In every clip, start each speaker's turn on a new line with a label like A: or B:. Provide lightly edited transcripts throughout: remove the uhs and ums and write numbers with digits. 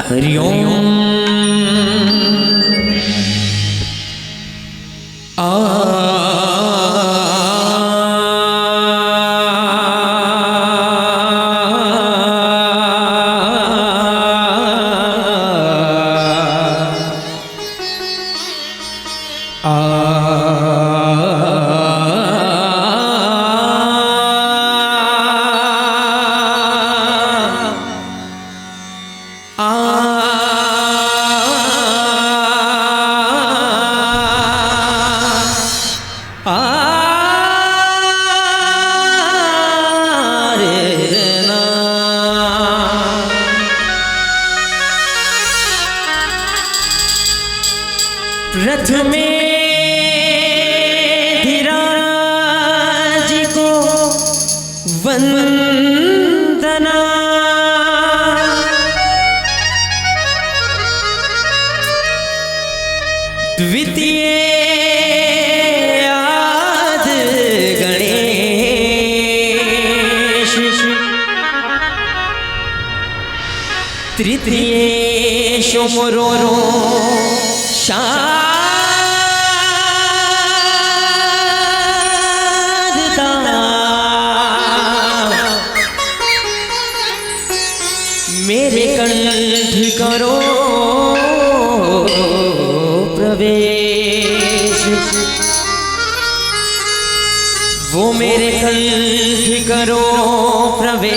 A: हरि ओम। रथ में धीराज को वंदना, द्वितीय आद गणेश, तृतीय शोमरो शारदा, मेरे कंठ करो प्रवेश, वो मेरे कंठ करो प्रवेश,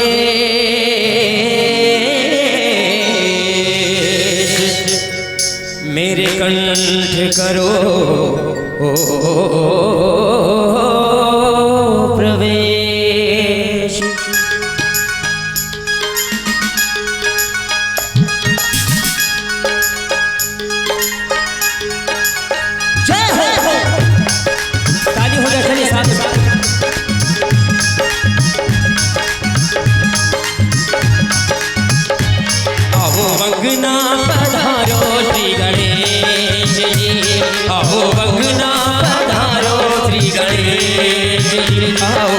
A: मेरे कंठ करो प्रवेश। जय हो, ताली हो जाए चलिए साथ में। आओ वंदना पधारो श्री गणेश जी, आओ वंदना पधारो श्री गणेश जी, आओ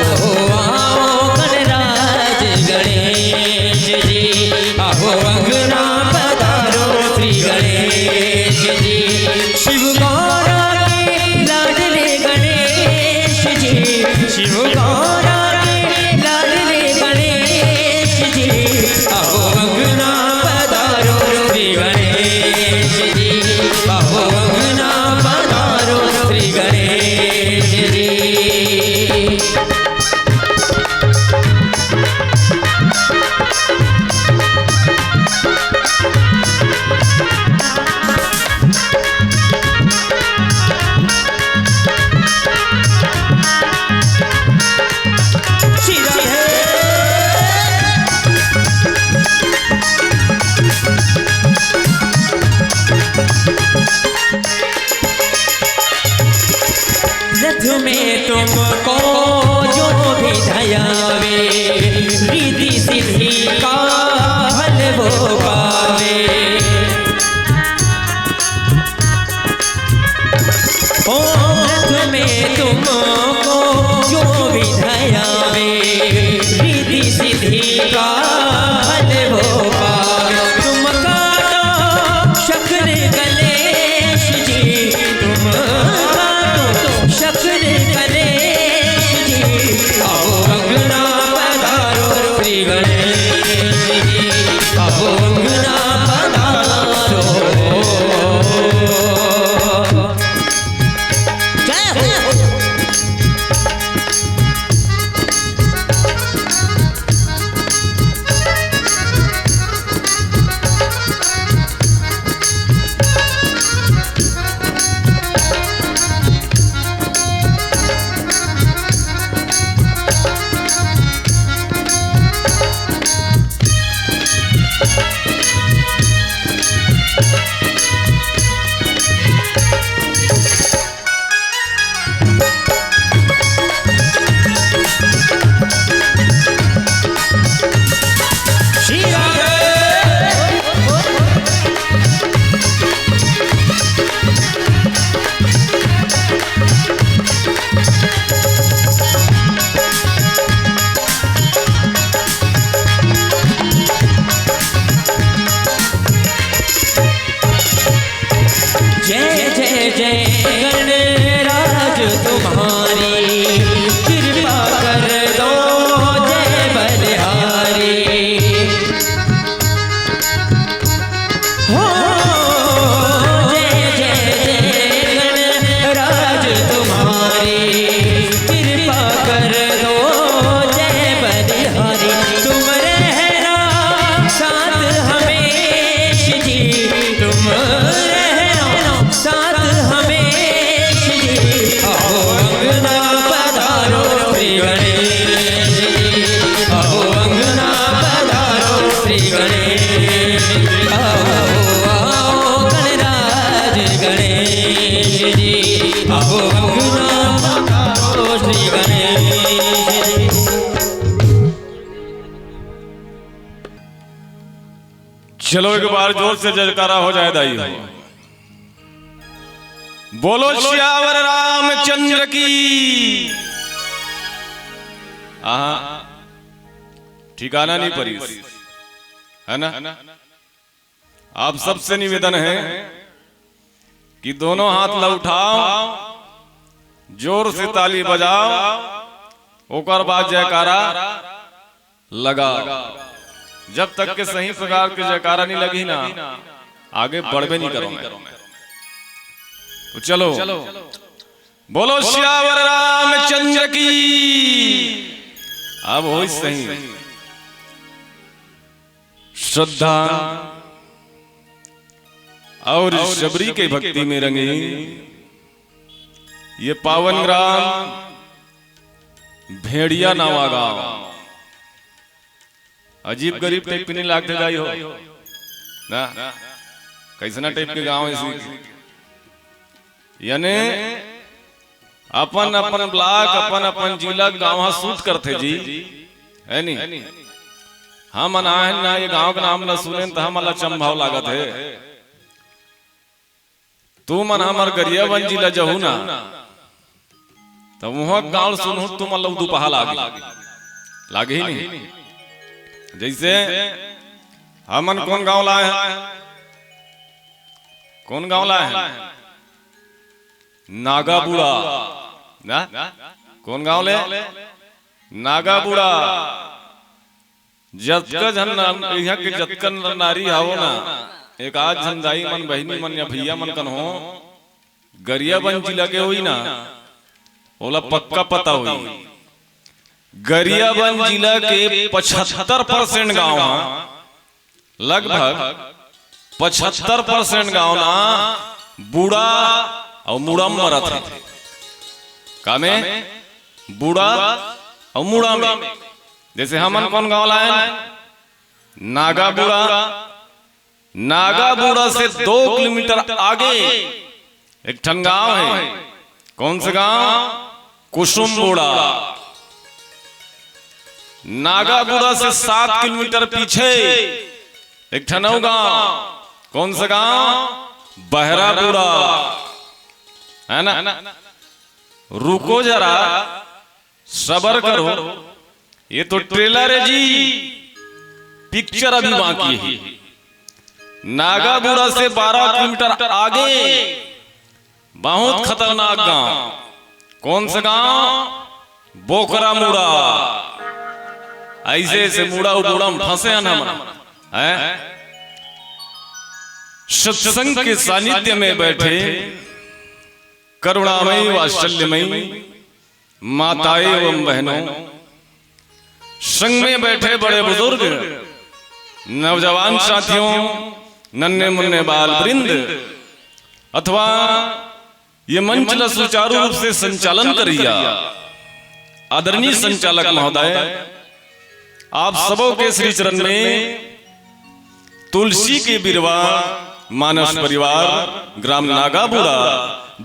A: आओ गणराज गणेश जी, आओ वंदना पधारो श्री गणेश जी। शिव गौरा के लाडले गणेश जी, शिव गौरा के लाडले गणेश जी, आओ वंदना पधारो श्री गणेश जी, आओ वंदना पधारो श्री गणेश जी। रथ में तुमको जो भी धयावे, रिद्धि सिद्धि का फल वो पावे। ओ रथ में तुमको जो भी धयावे, रिद्धि सिद्धि का फल वो पावे। तुम काटो शक्र गणेश जी, तुम शक्र गणेश जी, आओ वंदना पधारो श्री गणेश जी, आओ वंदना पधारो। जय हो। आओ आओ गणराज गणेश जी, आओ मंगला पधारो श्री गणेश जी।
B: चलो एक बार जोर से जयकारा हो जाए दाई। बोलो श्यावर रामचंद्र की। ठिकाना नहीं परी है ना। आप सबसे निवेदन है कि दोनों हाथ लउठाओ, जोर से ताली बजाओ, ओकर बाद जयकारा लगा। जब तक के सही प्रकार के जयकारा नहीं लगी ना, आगे बढ़वे नहीं करोगे। तो चलो बोलो श्यावर रामचंद्र की। अब हो सही श्रद्धा और शबरी के भक्ति में रंगे ये पावन ग्राम भेड़िया नावा गांव। अजीब गरीब टाइप के नहीं लागते जाई हो ना, कैसना टाइप के गांव है। यानी अपन अपन ब्लॉक अपन अपन जिला गांव सूट करते जी है नहीं। हम अनाहन ना ये गांव का नाम ना सुने तो हम अल्लाह चंभाव लागत है। तू मन हमार गरिया बन जिला जहू ना तो वहां गांव सुनू तुम अल्लाह दुपहा लागे ही नहीं। जैसे हमन कौन गांव लाए हैं, कौन गांव लाए हैं? नागाबुड़ा ना। कौन गांव ले? नागाबुड़ा। जतका जन यहाँ के जतका नारी हो ना, एक आज झंदाई मन बहनी मन या भैया मन कन हो गरिया बन जिला के हुई ना, ओला पक्का पता हुई। गरियाबंद जिला के 75% गांव लगभग 75% गांव ना बूढ़ा और मुड़ा मरत है। का में बूढ़ा और मुड़ा में। जैसे हमन कौन गांव लाए? नागाबुड़ा। नागाबुड़ा से 2 किलोमीटर आगे एक ठन गांव है। कौन सा गांव? कुसुमबुड़ा। नागाबुड़ा से 7 किलोमीटर पीछे एक ठनौ गांव। कौन सा गांव? बहराबुड़ा है ना। रुको जरा, सबर करो, ये तो ट्रेलर है जी, पिक्चर अभी बाकी है। नागाबुड़ा से 12 किलोमीटर आगे बहुत खतरनाक गांव। कौन सा गांव? बोकरा मुड़ा। ऐसे ऐसे मुड़ा उड़ा फंसे हैं ना। सत्संग के सानिध्य में बैठे करुणामयी वात्सल्यमयी माताएं एवं बहनों, संग में बैठे बड़े बुजुर्ग, नौजवान साथियों, नन्हे मुन्ने बाल वृंद, अथवा ये मंच का सुचारू रूप से संचालन करिया आदरणीय संचालक महोदय, आप सबों के श्री चरण में तुलसी के बिरवा मानस परिवार ग्राम नागाबुड़ा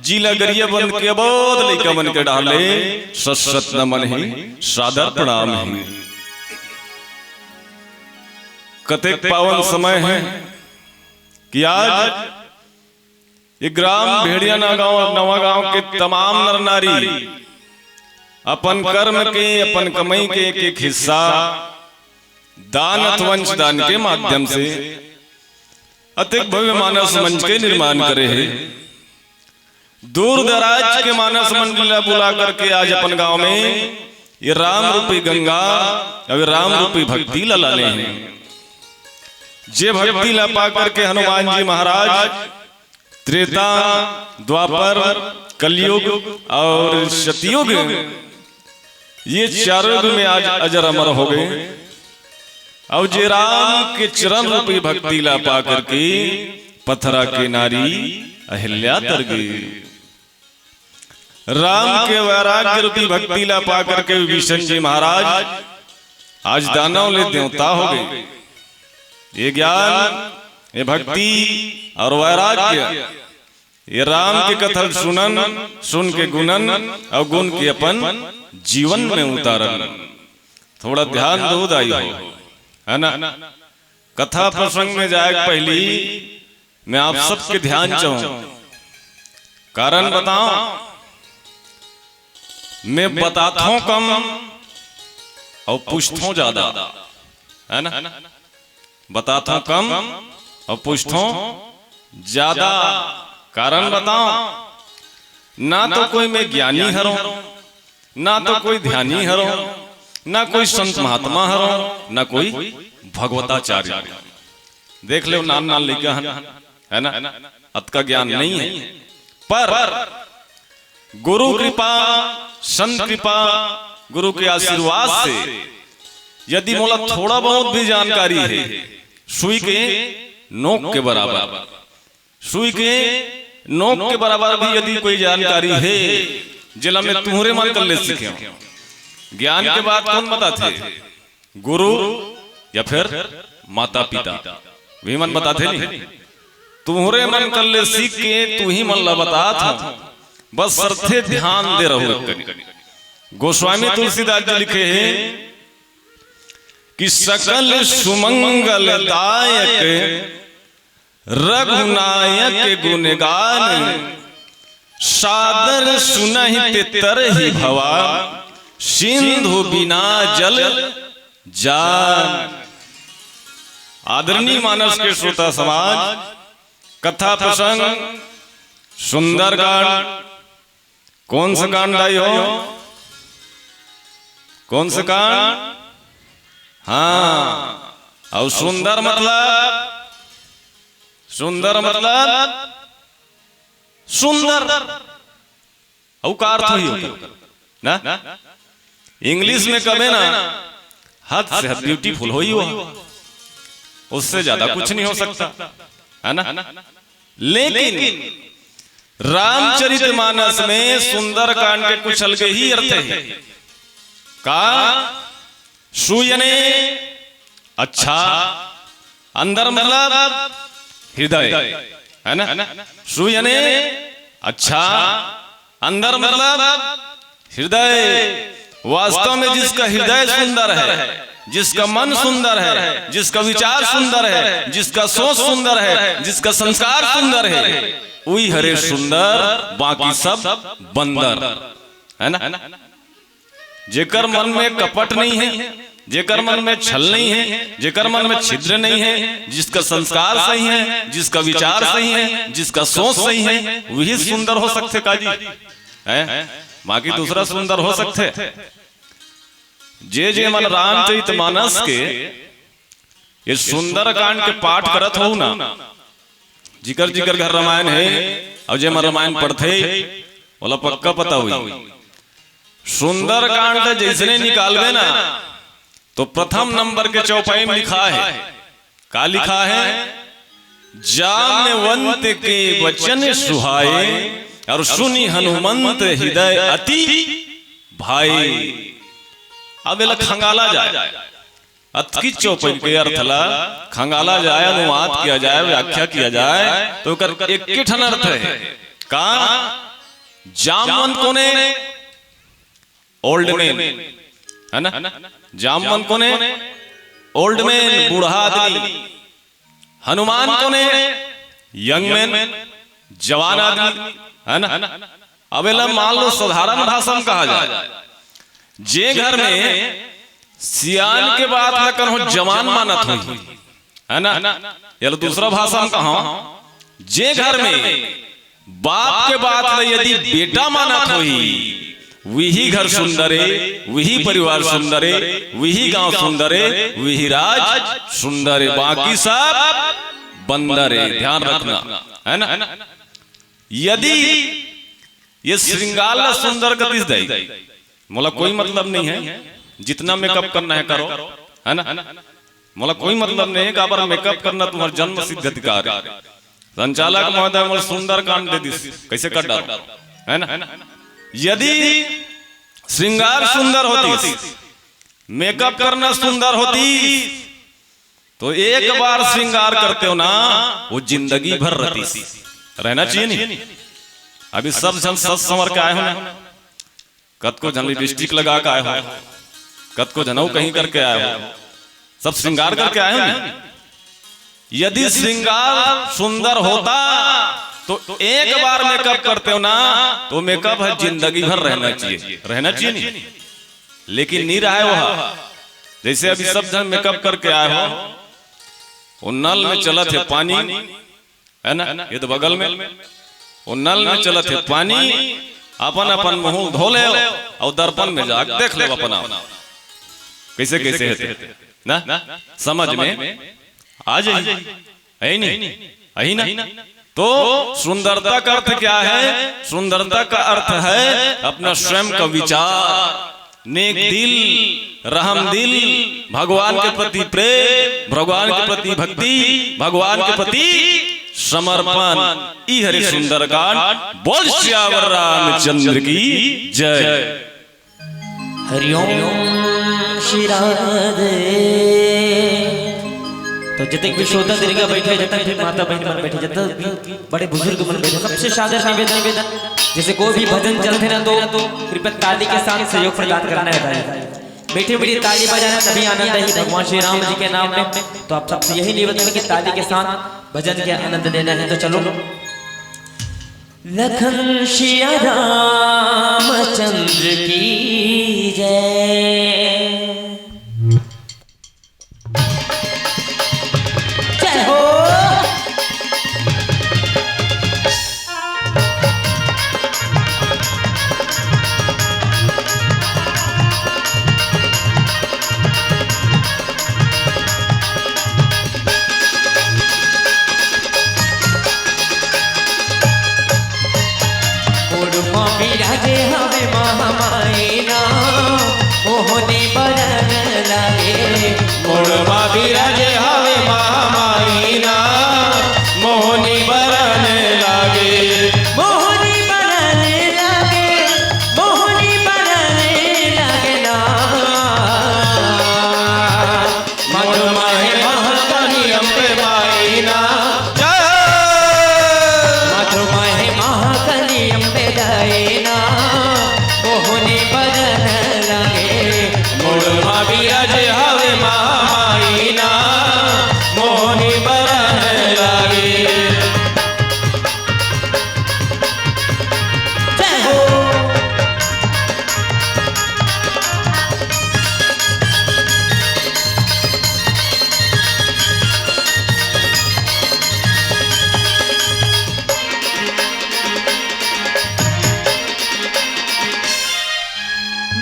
B: जिला गरियाबंद के अबोध लइका बन के डाले सत नमन ही सादर प्रणाम ही। कतेक पावन समय है कि आज ये ग्राम भेड़िया नवा गांव के तमाम नर नारी अपन कर्म के अपन कमाई के एक हिस्सा दान अथवा वंश दान के माध्यम से अतिक भव्य मानस मंच के निर्माण करे है। दूर दराज के मानस मंडल बुला करके आज अपन गांव में ये राम रूपी गंगा और राम रूपी भक्ति लाने हैं। जे भक्ति ला पा करके हनुमान जी महाराज त्रेता द्वापर कलयुग और सतयुग ये चारों युग में आज अजर अमर हो गए। और जे राम के चरण रूपी भक्ति ला पा करके पथरा के नारी अहिल्या तर गई। राम के वैराग्य रूपी भक्ति ला पा करके विष्णु जी महाराज आज दानव ले देवता हो गए। ये ज्ञान ये भक्ति और वैराग्य, ये राम के कथन सुन के गुणन और गुण के अपन जीवन में उतारन। थोड़ा ध्यान दो दाई हो, है ना। कथा प्रसंग में जाए पहली मैं आप सबके ध्यान चाहूं, कारण बताओ, मैं बताता हूं कम और पूछता हूं ज्यादा, है ना। बताता हूं कम और पूछता हूं ज्यादा। कारण बताओ, ना तो कोई मैं ज्ञानी हरो, ना तो कोई ध्यानी हरो, ना कोई संत महात्मा हरो, ना कोई भगवताचार्य। देख लो नाम नाम लिखा है ना, अत का ज्ञान नहीं है। पर गुरु कृपा, संत कृपा, गुरु के आशीर्वाद से यदि मोला थोड़ा बहुत भी जानकारी है, सुई के नोक के बराबर, सुई के नोक के बराबर भी यदि कोई जानकारी है, जिला में तुम्हारे मन कर ले सीखे। ज्ञान के बाद कौन बताते? गुरु या फिर माता पिता, वही मन बताते नहीं। तुम्हारे मन कर ले सीख के तू ही मन ला बता था, बस सरथे ध्यान दे रहो। गोस्वामी तुलसीदास जी लिखे हैं कि सकल सुमंगल दायक रघुनायक गुणगान, सादर सुनहि तरहि भवा, सिंधु बिना जल जान। आदरणीय मानस के श्रोता समाज, कथा प्रसंग सुंदरकांड, कौन सा कांड आई हो? कौन सा कांड? हाँ, और सुंदर मतलब, सुंदर मतलब सुंदर का अर्थ ही होता ना। इंग्लिश में कहे ना, हद से हद ब्यूटीफुल हो ही हुआ, उससे ज्यादा कुछ नहीं हो सकता, है ना। लेकिन रामचरितमानस में सुंदर कांड के कुछ अलग ही अर्थ है। का सुयने अच्छा, अंदर मतलब हृदय, है ना। सुयने अच्छा, अंदर मतलब हृदय। वास्तव में जिसका हृदय सुंदर है, जिसका मन सुंदर है, जिसका विचार सुंदर है, जिसका सोच सुंदर है, जिसका संस्कार सुंदर है, वही हरे सुंदर, बाकी सब बंदर, है ना। जेकर मन में कपट नहीं है, जेकर मन में छल नहीं है, जेकर मन में छिद्र नहीं है, जिसका संस्कार सही है, जिसका विचार सही है, जिसका सोच सही है, वही सुंदर हो सकते काजी है। बाकी दूसरा सुंदर हो सकते। जे मन रामचरितमानस के ये सुंदर कांड के पाठ करत हो ना, जिकर जिकर घर रामायण है, और जे मन रामायण पढ़ते बोला पक्का पता हुई। सुंदर कांड जैसे निकालवे ना, तो प्रथम नंबर के चौपाई में लिखा है, का लिखा है? जाम्यवंत के वचन सुहाए, और सुनी हनुमंत हृदय अति भाई। अब ये खंगाला जाए, अत की चौपाई के अर्थ ला खंगाला जाए, अनुवाद किया जाए, व्याख्या किया जाए, तो कर एक ठन अर्थ है। का जामवंत कोने? ओल्ड मैन, है ना। जामवंत कोने? ओल्ड मैन, बूढ़ा आदमी। हनुमान कोने? यंग मैन, जवान आदमी, है ना। अब मान लो साधारण भाषा में कहा जाए, जे घर में सियान के बात लकन हो जवान मानत हुई, है ना। या दूसरा भाषा में कहा, जे घर में बाप के बात यदि बेटा मानत हुई, वही घर सुंदर है, वही परिवार सुंदर है, वही गांव सुंदर है, वही राज सुंदर है, बाकी सब बंदर है। ध्यान रखना, है ना। यदि ये श्रृंगार सुंदर गतिस दे, मोला कोई मतलब नहीं है, जितना मेकअप करना है करो, है ना। मोला कोई मतलब नहीं है, काबर मेकअप करना तुम्हारा जन्म सिद्ध अधिकार है। संचालक महोदय मोला सुंदर कांड दे दिस, कैसे कर डालो, है ना। यदि श्रृंगार सुंदर होती, मेकअप करना सुंदर होती, तो एक बार श्रृंगार करते हो ना वो जिंदगी भर रहना चाहिए नहीं। अभी सब जन सच संवर के आए हो ना, कद को जन लिपस्टिक लगा के आए हो, कद को जनऊ कहीं करके आए हो, सब श्रृंगार करके आए हो ना। यदि श्रृंगार सुंदर होता तो एक बार मेकअप करते हो ना तो मेकअप है जिंदगी भर रहना चाहिए नहीं, लेकिन नहीं रहा है वह। जैसे अभी सब जन मेकअप करके आए हो, वो नल में चलत है पानी है ना, ये तो बगल में वो नल में चलत है पानी, अपन अपन मुंह धो ले और दर्पण में जाके देख ले अपना कैसे कैसे है ना, समझ में आ जाए है नहीं ना। तो सुंदरता का अर्थ क्या है? सुंदरता का अर्थ है अपना स्वयं का विचार, नेक दिल, रहम दिल, भगवान के प्रति प्रेम, भगवान के प्रति भक्ति, भगवान के प्रति समर्पण। ई हरि सुंदरकांड। बोल श्यावर रामचंद्र की जय।
A: हरिओम श्री राधे। तो जितने भी श्रोता दीर्घा बैठे, जितने भी माता बहन मन बैठे, जितने भी बड़े बुजुर्ग मन बैठे, सबसे सादर निवेदन, जैसे कोई भी भजन चलते ना तो कृपया ताली के साथ सहयोग प्रदान करना है। बैठे बैठे ताली बजाना तभी आनंद है भगवान श्री राम जी के नाम में। तो आप सबसे यही निवेदन है कि ताली के साथ भजन के आनंद लेना है। तो चलो। लखन श्री रामचंद्र की जय। जय हो। विराजे हमें महामाईना मोहने बरन लागे।
B: मोड़वा विराजे हवे महामाईना मोहनी बरन लागे।
A: मोहनी बरन लागे, मोहनी बरन लागे ना।
B: मधुमाहे महाकाली अम्बे माईना।
A: मधुमाहे महाकाली अम्बे दायना मोहनी बरन लागे।
B: मोड़वा विराजे हवे महामाईना मोहनी बरन लागे।
A: जय हो।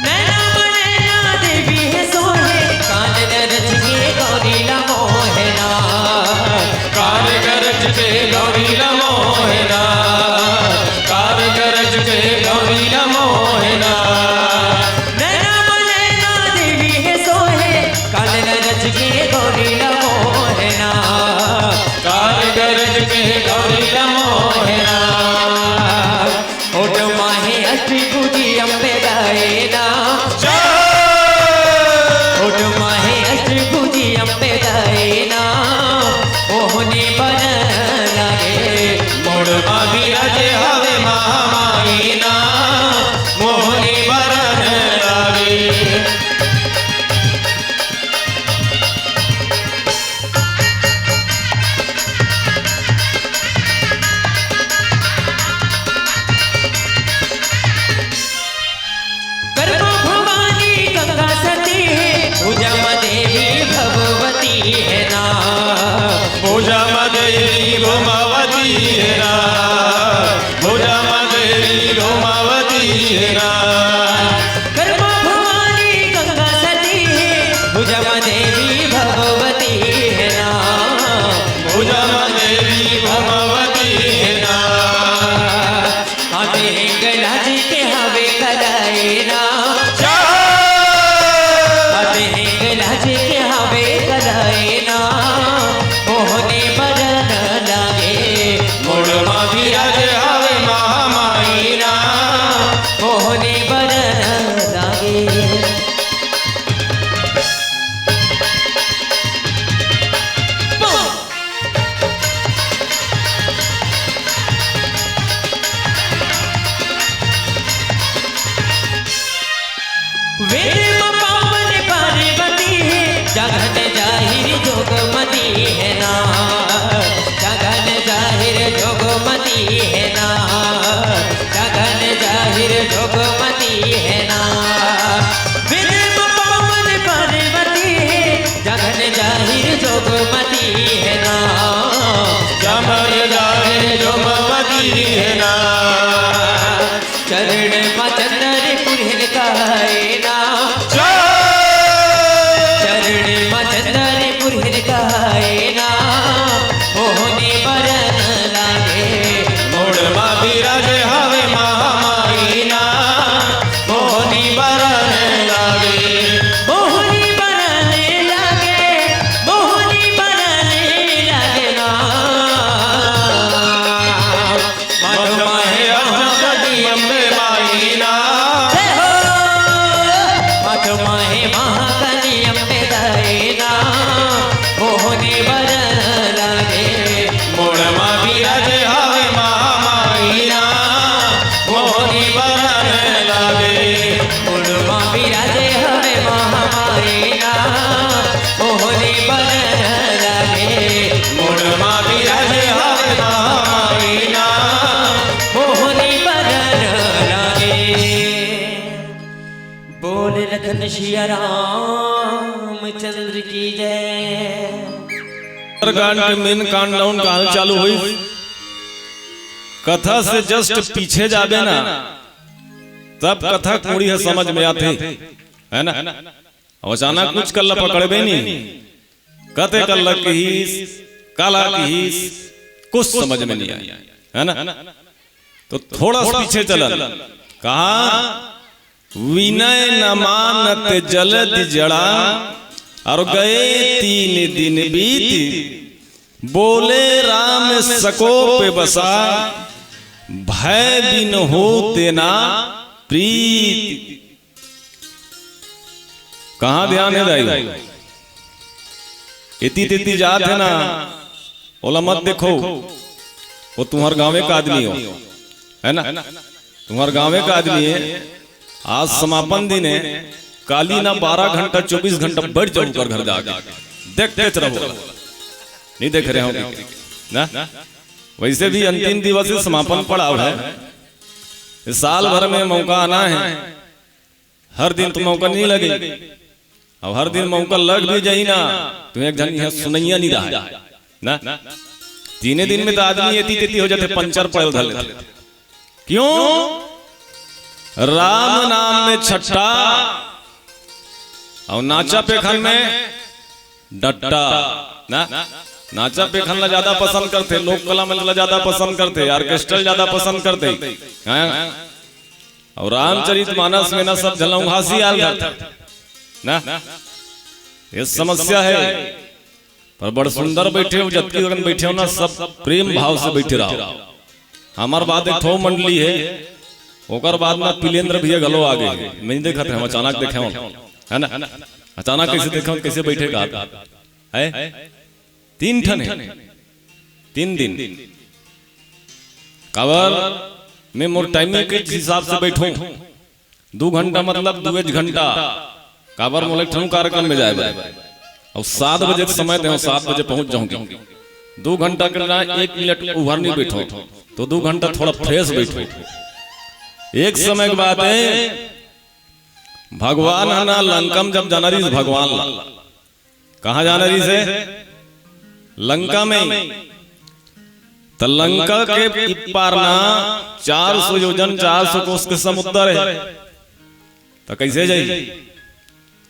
A: नैना नैना देवी है सोहे, कान नरज के गौरी मोहना।
B: कार गरज के गौरी मोहना, कार गरज के गौरी मोहना।
A: नैना नैना देवी है सोहे, कान नरज के गौरी मोहना।
B: कार गरज के गौरी मोहना।
A: ओट माहे अष्टभुजी अम्बे दायना। ओट माहे अष्टभुजी अम्बे दायना मोहनी बरन लागे।
B: मोड़वा विराजे हवे महामाईना मोहनी बरन लागे।
A: कर्मा भवानी गंगा सती है, पूजा देवी भगवती है ना।
B: पूजा मदेवी गोमावती है ना, पूजा मदेवी गोमावती है ना।
A: कर्मा भवानी गंगा सती है, पूजा देवी भगवती है ना।
B: पूजा मदेवी गोमावती है ना।
A: हमें गलाज के हवे कलाएना। हमें गलाज के हवे कलाएना मोहने बरन लागे।
B: मोड़वा भी
A: जोगमती है ना, गगन जाहिर जोगमती है ना, विदेव पावन पार्वती है, गगन जाहिर जोगमती है ना,
B: गगन जाहिर जोगमती है ना,
A: चरण मचंदर पुरहिन कहाए ना, चरण मचंदर पुरहिन कहाए ना, मोहनी बरन लागे
B: मोड़ मा बिराजे हवे महामाई ना, मोहनी बरन लागे,
A: मोहनी बरन लागे, मोहनी बरन लागे ना,
B: मठ माहे अहमदी अम्बे माई ना,
A: मठ माहे महाकाली अम्बे दाए ना, मोहनी बरन लागे
B: मोड़ मा बिराजे हवे महामाई ना, मोहनी बरन लागे,
A: उड़मा बिराजे हवे महामाई ना, मोहनी बरन लागे,
B: मोड़ मा बिराजे हवे महामाई ना,
A: मोहनी बरन लागे। बोल लखन सिया रामचंद्र की जय।
B: कांड के मेन कांड डाउन कहानी चालू हुई। कथा से जस्ट पीछे जाबे ना तब कथा पूरी है समझ में आती है ना। अचानक कुछ कल्ला पकड़बे नहीं, कते कल्ला की हिस काला की हिस कुछ समझ में नहीं आई है ना। तो थोड़ा सा पीछे चलन, कहा विनय न मानत जलद जड़ा, और गए 3 दिन बीत, बोले राम सको पे बसा, भय बिन होते ना प्रीत। कहां ध्यान है दाई, इति तिति जात है ना, ओला मत देखो, वो तुम्हारे गांव का आदमी हो है ना, तुम्हारे गांव का आदमी है। आज समापन दिन है, काली ना 12 घंटा 24 घंटा बैठ जाओ कर घर जाके देखते रहो, नहीं देख रहे हो ना। वैसे भी अंतिम दिवस से समापन पड़ा है, इस साल भर में मौका आना है, हर दिन तो मौका नहीं लगे, अब हर दिन मौका लग भी जाई ना तो एक जन यहाँ सुनैया नहीं रहा ना। 3 दिन में तो आदमी एती तेती हो जाते, पंचर पड़ल धल। क्यों? राम नाम में छट्टा और नाचा पेखन में डट्टा ना। नाचा पेखन ला ज्यादा पसंद करते, लोक कला में ला ज्यादा पसंद करते, ऑर्केस्ट्रा ज्यादा पसंद करते, और रामचरित मानस में ना सब झलौघासी आल ना। ये समस्या है, पर बड़ सुंदर बैठे हो, जबकि बैठे हो ना सब प्रेम भाव से बैठे रहो। हमार बात एक ठो मंडली है, ओकर बाद ना पिलेंद्र भैया गलो आगे मैं देखा था, हम अचानक देखे है ना, अचानक कैसे देखा कैसे बैठे का है। 3 ठन है, 3 दिन कवर में मोर टाइमिंग के हिसाब से बैठो, 2 घंटा मतलब 2 घंटा काबर मोले ठन कार्यक्रम में जाए और 7 बजे समय दे, 7 बजे पहुंच जाऊंगी। 2 घंटा करना, 1 मिनट उभर नहीं बैठो तो 2 घंटा थोड़ा फ्रेश बैठो। एक समय के बाद है, भगवान है ना लंका में जब जाना रही, भगवान कहा जाना रही से लंका में, तो लंका के इपार ना 400 योजन 400 कोस के समुद्र है, तो कैसे जाई?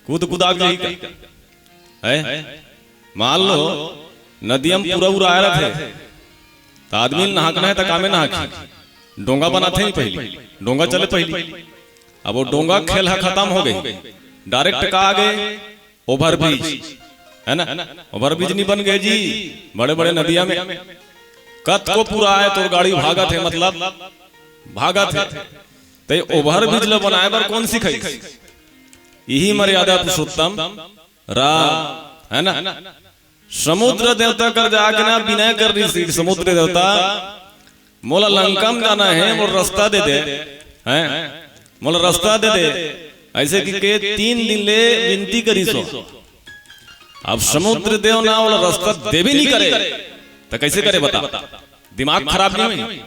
B: कूद कूदा जाई है। मान लो नदियां पूरा उड़ा रहे थे, तो आदमी नहाकना है तो कामे नहाकी, डोंगा बनाते ही पहले, डोंगा चले पहले। अब वो डोंगा खेल खत्म हो गई, डायरेक्ट का आ गए ओवरब्रिज है ना। ओवरब्रिज नहीं बन गए जी, बड़े बड़े नदिया में कत को पूरा आए तो गाड़ी भागा थे, मतलब भागा थे। तो ओवरब्रिज लो बनाए बार कौन सी खाई, यही मर्यादा पुरुषोत्तम राम है ना। समुद्र देवता कर जाके ना विनय कर रही थी, समुद्र देवता मोला लंका में जाना है, मोल रास्ता दे दे हैं, मोला रास्ता दे दे। ऐसे कि के 3 दिन ले विनती करी सो, अब समुद्र देव ना वाला रास्ता दे भी नहीं करे तो कैसे करे बता दिमाग खराब नहीं हुई?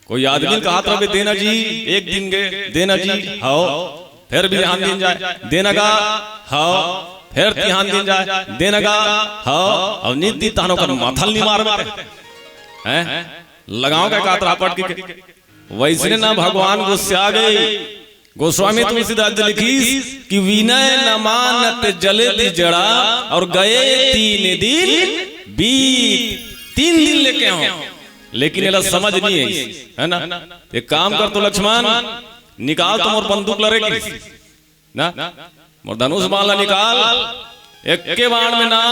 B: कोई आदमी का हाथ रहे देना जी, एक दिन गए देना जी, हाओ फिर भी ध्यान दिन जाए देना गा, हाओ फिर ध्यान दिन जाए देना गा, हाओ और नित्य तानों का माथल नहीं मार हैं लगाओ का कातरा पट के। वैसे ना भगवान गुस्से आ गए। गोस्वामी तुलसीदास लिखी कि विनय न मानत जले जड़ा और गए 3 दिन बीत। 3 दिन लेके आओ, लेकिन ये समझ नहीं है ना। एक काम कर तो लक्ष्मण निकाल तुम और बंदूक लड़ेगी ना, और धनुष माला निकाल, एक के बाण में ना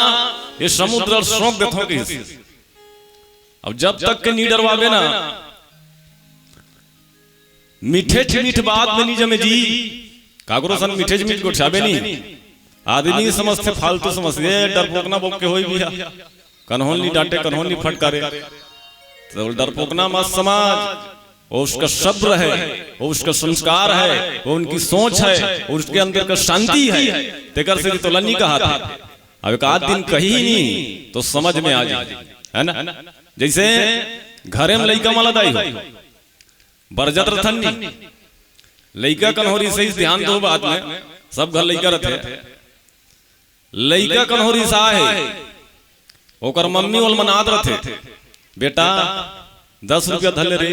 B: ये समुद्र सौंप देता हूं। अब जब तक के नी डरवावे ना मीठे मीठ बात में नहीं जमे जी, कागरो सन मीठे मीठ को छाबे नहीं। आदमी समझते फालतू समझते डरपोक ना बोक के होई बिया, कन्हों नहीं डांटे कन्हों नहीं फटकारे, तो डरपोक ना मत समाज। वो उसका शब्द है, वो उसका संस्कार है, वो उनकी सोच है, वो उसके अंदर का शांति है। तेकर से तो लन्नी कहा था, अब एक आध दिन कही नहीं तो समझ में आ जाए, है ना। जैसे घरे में लइका माला दाई हो बरजत रथन लइका कन्होरी सही ध्यान दो बात में, सब घर लइका रहते। लइका कन्होरी सा है, ओकर मम्मी ओल मनात रहते, बेटा 10 रुपया धले रे,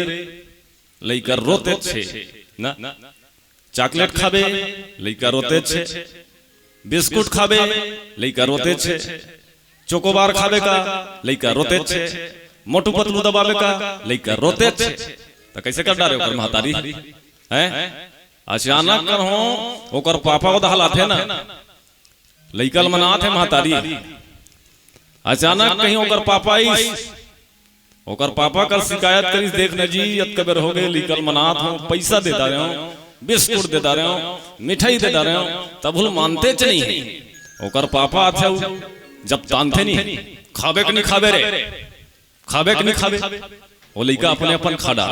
B: लइका रोते छे ना। चॉकलेट खाबे लइका रोते छे, बिस्कुट खाबे लइका रोते छे, चोकोबार खाबे का लइका रोते छे, मोटू पतलू दबावे का लइका रोते छे। तो कैसे कर डारे ओकर महतारी हैं? अचानक कर हो ओकर पापा को दहलाथे ना, लइकल मनाथे महतारी। अचानक कहीं ओकर पापा आई, ओकर पापा का शिकायत करी, देखना जी यत कबर हो गए, लइकल मनाथ हो, पैसा देता रहे हो, बिस्कुट देता रहे हो, मिठाई देता रहे हो, तब हुल मानते च नहीं। ओकर पापा आथे जब तानते नहीं, खाबे के नहीं खाबे रे, खाबे के नहीं खाबे, वो लइका अपने अपन खाड़ा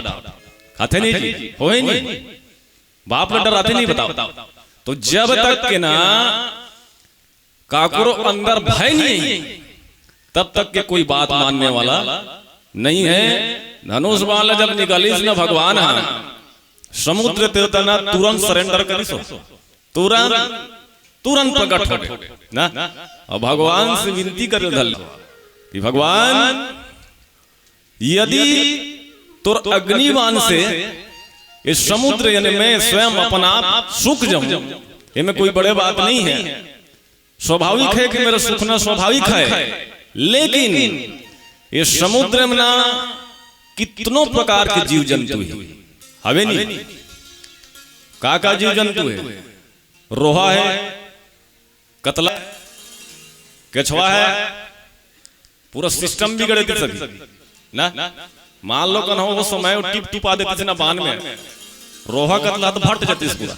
B: खाते नहीं जी, होए नहीं, बाप ने डराते नहीं। बताओ तो जब तक के ना काकुरो अंदर भय नहीं तब तक के कोई बात मानने वाला नहीं है। धनुष माला जब निकाली ना भगवान है, समुद्र तेतना तुरंत सरेंडर करी, सो तुरंत प्रकट हो गए ना। और भगवान से विनती कर धल कि भगवान यदि तुर अग्निबाण से इस समुद्र यानी मैं स्वयं अपना आप सूख जाऊं, ये में कोई बड़े बात नहीं है, स्वाभाविक है कि मेरा सूखना स्वाभाविक है। लेकिन इस समुद्र में ना कितनों प्रकार के जीव जंतु है, हवे नहीं का जीव जंतु है, रोहा है, कतला, केछवा है, पूरा सिस्टम बिगड़े थे सभी ना। मान लो कन हो वो समय टिप टिपा देते थे ना बान में, रोहा कतला तो फट जाती पूरा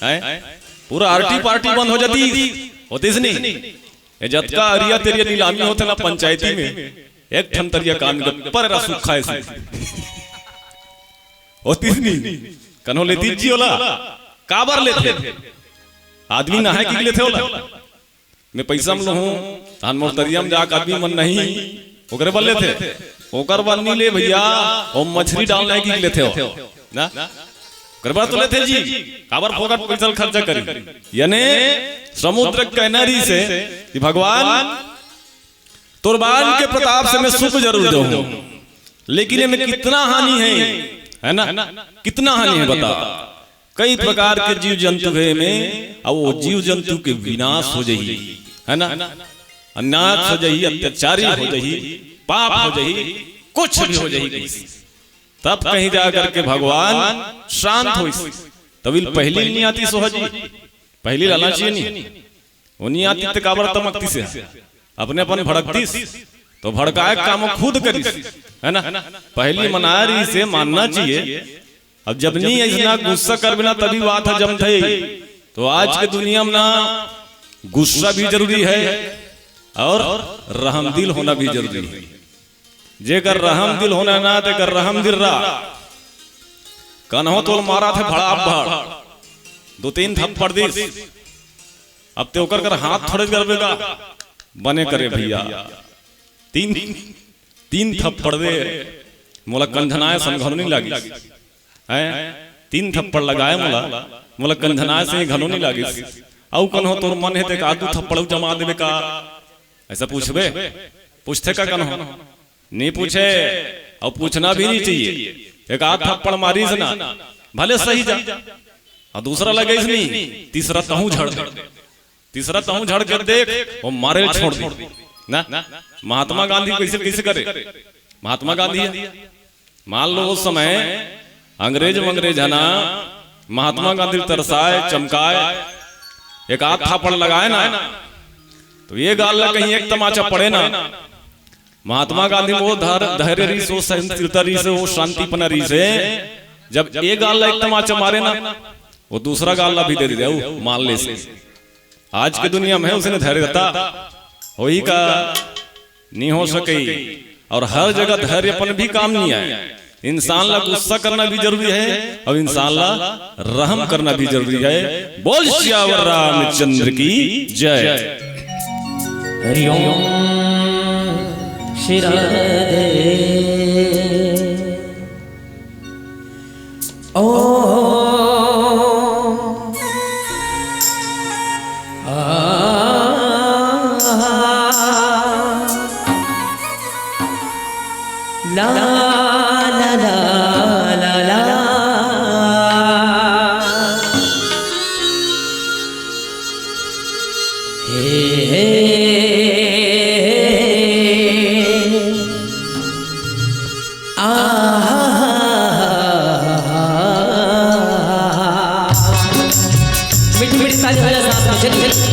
B: है, पूरा आरटी पार्टी बंद हो जाती होती नहीं। ये जतका अरिया तेरिया नीलामी होते ना पंचायती में, एक ठन तरिया काम पर सूखा है होती नहीं, कन्हो लेती जी होला काबर लेते आदमी ना है कि लेते होला, मैं पैसा में लहूं तान मोर तरिया में जाके आदमी मन नहीं ओकरे बल लेते, ओकर बल नहीं ले भैया, ओ मछली डालना की लेते हो ना, ओकर बल तो लेते जी, काबर फोकट पैसा खर्चा करी। यानी समुद्र किनारी से कि भगवान तुरबान के प्रताप से मैं सुख जरूर दूं, लेकिन इनमें कितना हानि है ना, कितना हानि है बता। कई प्रकार के जीव जंतु है में, और वो जीव जंतु के विनाश हो जाही, है ना, अनाथ हो जाही, अत्याचारी हो जाही, पाप हो जाही, कुछ भी हो जाही, तब कहीं जाकर के भगवान शांत हो। तभी पहली नहीं आती सोहजी, पहली लाना चाहिए नहीं, वो नहीं आती तो काबर तमकती से अपने अपन भड़कतीस, तो भड़काए काम खुद करी, है ना। पहली मनारी से मानना चाहिए। अब जब नहीं ऐसा गुस्सा कर बिना तभी बात है जम थे। तो आज के दुनिया में ना गुस्सा भी जरूरी है और रहमदिल होना भी जरूरी है। जेकर रहमदिल होना ना ते कर रहमदिल रहा, कन्हो तो मारा थे भड़ा भड़ 2-3 थप्पड़ दिस, अब ते ओकर कर हाथ थोड़े करबेगा बने करे भैया, 3 थप्पड़ दे मोला कंधनाए सन घनो नहीं लागी है 3 थप्पड़ लगाए मोला कंधनाए से घनो नहीं लागी औ कन्हो तोर मन है ते का 2 थप्पड़ जमा देवे का ऐसा पूछबे पूछते का कन्हो नहीं पूछे और पूछना भी नहीं चाहिए। एक आध थप्पड़ मारीस ना भले सही जा और दूसरा लगे नहीं, तीसरा तहू झड़ दे, तीसरा तहू झड़ कर देख वो मारे छोड़ दे ना। महात्मा गांधी कैसे कैसे करे? महात्मा गांधी मान लो उस समय अंग्रेज है ना, महात्मा गांधी तरसाए चमकाए एक आध थापड़ लगाए ना तो ये गाल कहीं एक तमाचा पड़े ना। महात्मा गांधी वो धैर्य रीस वो सहनशीलता रीस वो शांतिपना रीस है। जब एक गाल एक तमाचा मारे ना वो दूसरा गाल भी दे दे मान ले से। आज की दुनिया में उसने धैर्य रहता हो ही का नहीं हो सके और हर जगह धैर्यपन भी काम नहीं आए। इंसान ला गुस्सा करना भी जरूरी है और इंसान ला रहम करना भी जरूरी है। बोल श्यावर रामचंद्र की जय।
A: हरि ओम श्री राधे ओम ला ला ला ला ला हे मीठी मीठी ताली बजा साथ में चलिए।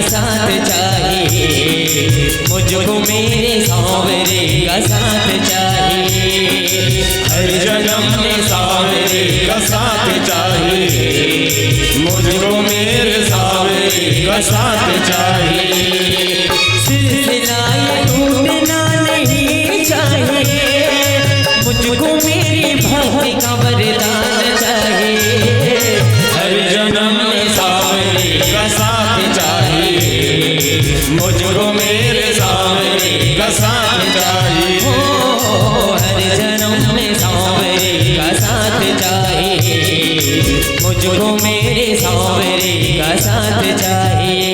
A: साथ चाहिए मुझको मेरे सांवरे का साथ चाहिए। हर जन्म में सांवरे का साथ चाहिए मुझको मेरे सांवरे का साथ चाहिए। सिलसिला टूटना नहीं चाहिए मुझको मेरी भक्ति का वरदान चाहिए। हर जन्म में सांवरे का साथ चाहिए मुझको मेरे सांवरे का साथ चाहिए। हर जन्म में सांवरे का साथ चाहिए मुझको मेरे सांवरे का साथ चाहिए।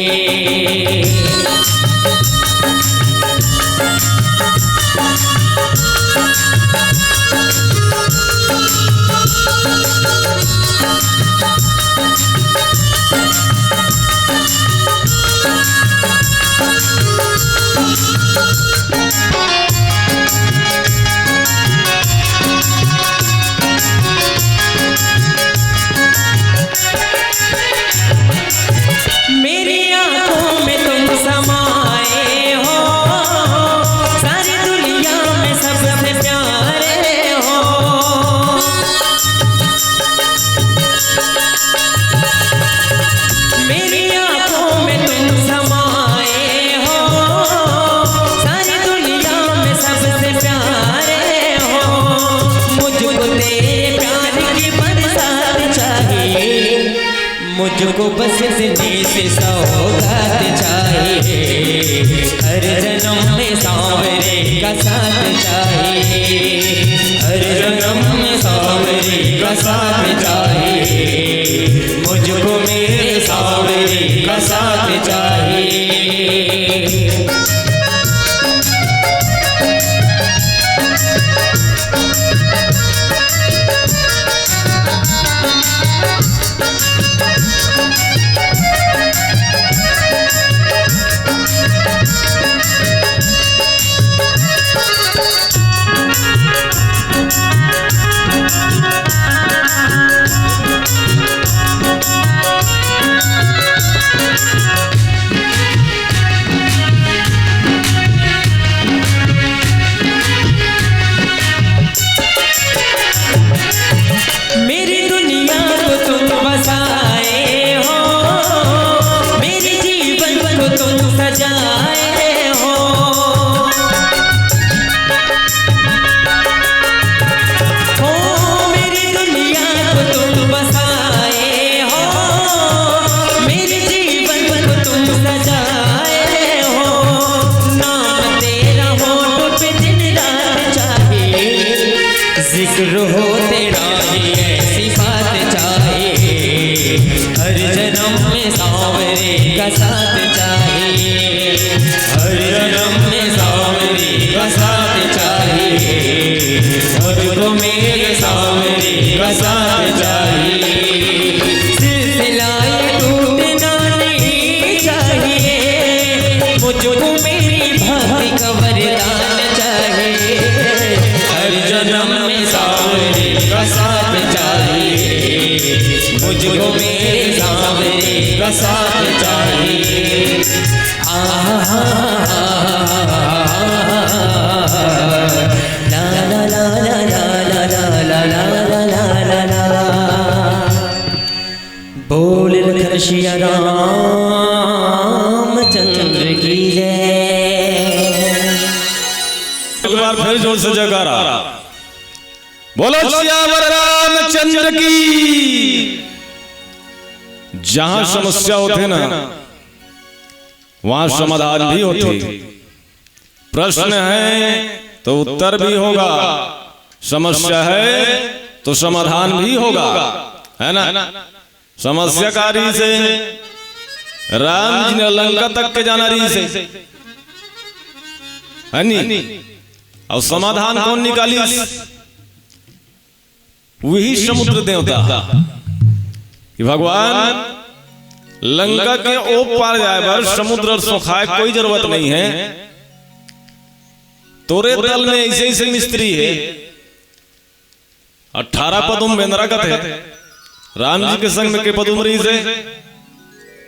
A: मुझको बस इतनी से सौगात चाहिए। हर जन्म में सांवरे का साथ चाहिए। हर जन्म में सांवरे का साथ चाहिए मुझको मेरे सांवरे का साथ चाहिए। हर जन्म में सांवरे का साथ चाहिए, हर जन्म में सांवरे का साथ चाहिए, मुझको मेरे सांवरे का साथ चाहिए। सिलसिलाए टूटना नहीं चाहिए, मुझको मेरी भक्ति का वरदान चाहिए, हर जन्म में सांवरे का साथ चाहिए, मुझको मेरे सांवरे का साथ चाहिए। ला ला ला ला ला ला ला ला ला ला ला। बोल रशिया रामचंद्र की जय।
B: एक बार फिर जोर से जयकारा बोलो सियावर रामचंद्र की। जहां समस्या होते ना वहां समाधान भी होते, प्रश्न है तो उत्तर भी होगा, समस्या है तो समाधान भी होगा, है ना। समस्याकारी से राम जी ने लंका तक के जाना रही से है नी, और समाधान कौन निकाली? वही समुद्र देवता कि भगवान लंका के ओ पार जाए बर समुद्र सुखाए कोई जरूरत नहीं है। तोरे दल में ऐसे ऐसे मिस्त्री है, 18 पदुम बेंद्रा का थे राम जी के संग में के पदुम रही से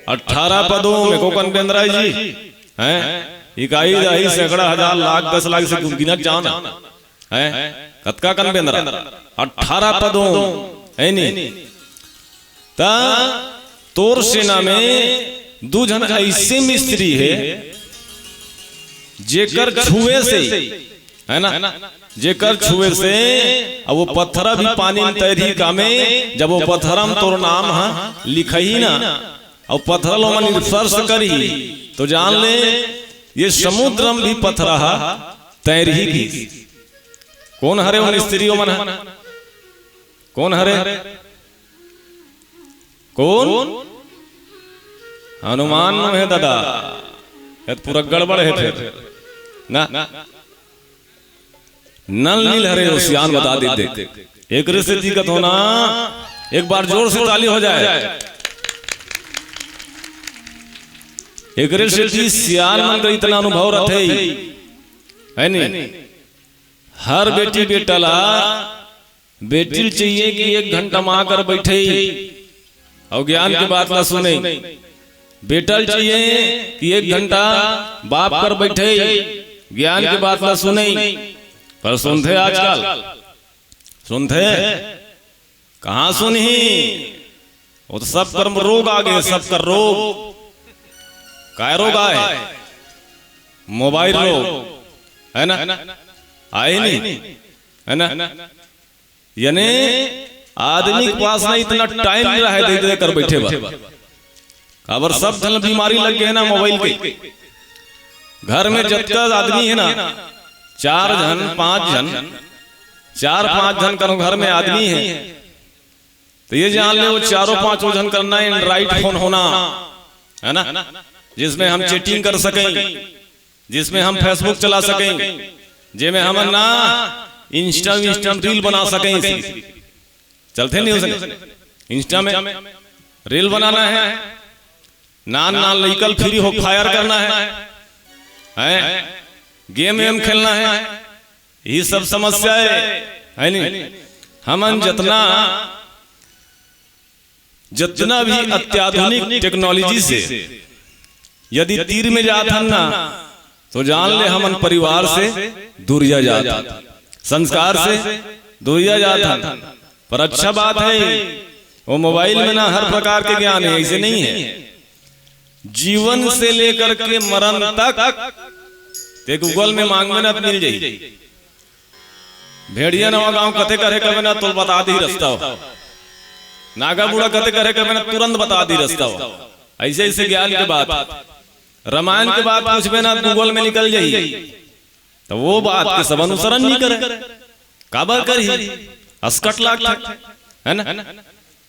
B: 18 पदों में कोकन बेंद्रा जी हैं, इकाई दही सैकड़ा हजार लाख 10 लाख से गिनत जान है कतका कन बेंद्रा 18 पदों है नी। ता तोर सेना में 2 जन ऐसे मिस्त्री है जेकर छुए से है ना, जेकर छुए से अब वो पत्थरा भी पानी में तैरी का में, जब वो पत्थरम तोर नाम लिखही ना और पत्थर मन स्पर्श करी तो जान ले ये समुद्रम भी पत्थरा तैरी की। कौन हरे उन स्त्रियों मन, कौन हरे, कौन? हनुमान है दादा, पूरा गड़बड़ है फिर ना। नल नील हरे सियान बता देते, एक से दिक्कत होना, एक बार जोर से ताली हो जाए। एक से सियान मन का इतना अनुभव रहते है नहीं। हर बेटी बेटला बेटी चाहिए कि 1 घंटा मां कर बैठे और ज्ञान की बात ना सुने, बेटल चाहिए कि 1 घंटा बाप कर बैठे ज्ञान की बात ना सुने। पर सुनते आजकल, सुनते कहां सुनी, वो तो सब कर्म रोग आ गए, सब कर रोग। काय रोग आए? मोबाइल रोग है ना, आए नहीं है ना। यानी आदमी के पास ना इतना टाइम नहीं रहा है दे कर बैठे बा, खबर सब जन बीमारी लग गए ना मोबाइल के। घर में जितना आदमी है ना 4 जन 5 जन 4-5 जन करो घर में आदमी है तो ये जान ले वो 4-5 जन करना एंड्रॉइड फोन होना है ना, जिसमें हम चैटिंग कर सकें, जिसमें हम फेसबुक चला सकें, जिसमें हम ना इंस्टा रील बना सकें। चलते नहीं हो सके इंस्टा में रील बनाना है, नान लइकल फ्री हो फायर करना है, गेम वेम खेलना है, ये सब समस्या है नहीं। हमन जितना भी अत्याधुनिक टेक्नोलॉजी से यदि तीर में जाता ना तो जान ले हमन परिवार से दूरिया जाता, संस्कार से दूरिया जाता। पर अच्छा बात है वो मोबाइल में ना हर प्रकार के ज्ञान है, ऐसे नहीं है। जीवन से लेकर के मरण तक ते गूगल में मांग में ना मिल जाई। भेड़िया नवा गांव कथे करे कबे ना तो बता दी रास्ता हो, नागा बूढ़ा कथे करे कबे ना तुरंत बता दी रास्ता हो। ऐसे ऐसे ज्ञान के बात, रामायण के बात कुछ में ना गूगल में निकल जाई तो वो बात के सब अनुसरण नहीं करे, काबर करी अस्कट लाग है ना।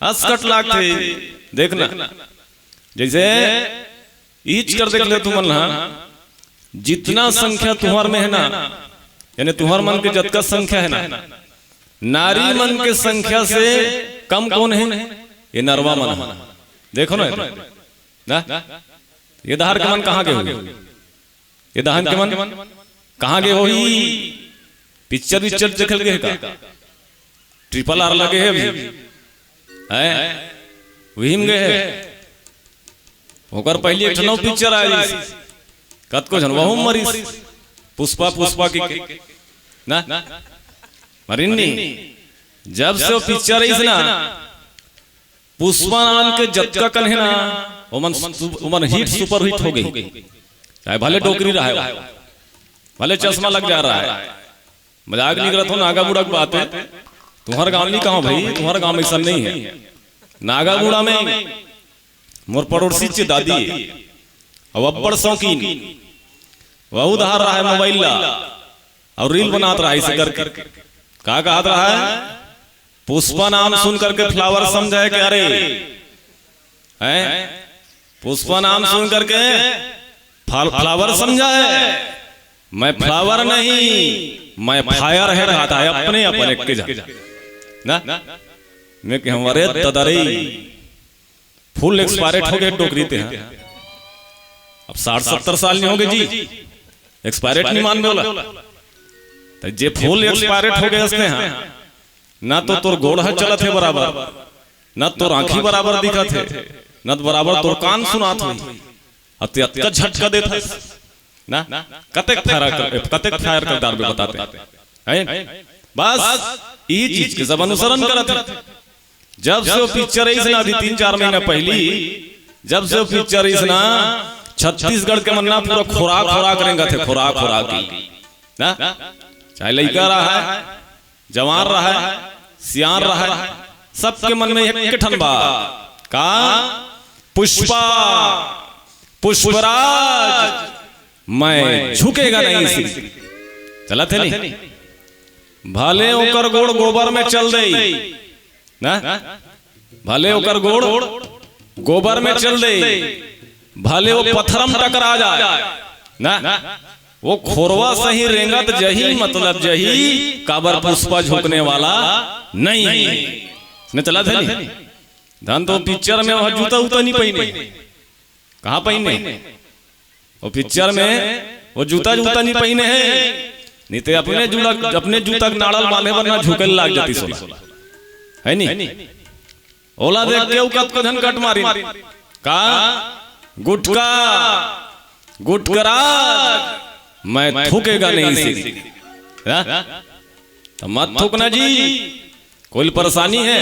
B: अस्कट लाख थे देखना जैसे ईच कर देख ले तुमन ना जितना संख्या तुम्हार में है ना यानी तुम्हार मन के जतका संख्या है ना नारी मन के संख्या से कम कौन है ये नरवा मन देखो ना ये दहार के मन कहाँ के होंगे ये दहन के मन कहाँ गए हो पिक्चर विक्चर देख गए का ट्रिपल आर लगे है वही में गए है होकर पहले एक नौ पिक्चर आई कत को जन वहु मरी पुष्पा पुष्पा की ना मरिन्नी जब से वो पिक्चर आई ना पुष्पा नाम के जतका कल है ना वो मन हिट सुपर हिट हो गई चाहे भले टोकरी रहा है भले चश्मा लग जा रहा है मजाक नहीं करता हूँ नागा बूढ़ा की बात है तुम्हारा गांव नहीं कहा भाई तुम्हारा गांव में ऐसा नहीं है नागा बूढ़ा में मोर पड़ोसी ची दादी अब अब्बड़ शौकीन वह उधार रहा है मोबाइल ला और रील बनाता रहा इसे करके कहा कहता रहा है पुष्पा नाम सुन करके फ्लावर समझा है कि अरे पुष्पा नाम सुन करके फ्लावर समझा है मैं फ्लावर नहीं मैं फायर है रहता है अपने अपने के जा ना मैं कि हमारे तदरे फुल एक्सपायरेट हो गए टोकरी ते हैं अब 60-70 साल नहीं हो गए जी एक्सपायरेट नहीं मान बोला तो जे फुल एक्सपायरेट हो गए उसने हैं ना तो तोर गोड़ है चलत है बराबर ना तोर आंखी बराबर दिखत है ना तो बराबर तोर कान सुनात हुई अत्य झटका देता ना कतेक फायर कर दार में बताते हैं बस ये चीज के सब अनुसरण करते जब से वो पिक्चर आई ना अभी 3-4 महीना पहली जब से वो पिक्चर आई ना छत्तीसगढ़ के मन्ना पूरा खुराक खुराक करेंगे थे खुराक खुराक की ना चाहे लड़का रहा है जवान रहा है सियान रहा है सबके मन में एक ठन बात का पुष्पा पुष्पराज मैं झुकेगा नहीं सी चला थे नहीं भले ओकर गोड़ गोबर में चल रही ना भले ओकर गोड़ गोबर में चल रही भले वो पत्थरम टकरा जाए ना वो खोरवा सही रेंगत जही मतलब जही काबर पुष्पा झुकने वाला नहीं ने चला थे नहीं धन तो पिक्चर में वह जूता उता नहीं पहने कहाँ पहने वो पिक्चर में वो जूता जूता नहीं पहने हैं नहीं तो अपने जूता नाड़ल माले वरना झुकल लाग जाती सोला है नहीं ओला देख के कत को धन कट मारी का गुटका गुटकरा मैं थूकेगा नहीं सी तो मत थूकना जी कोई परेशानी है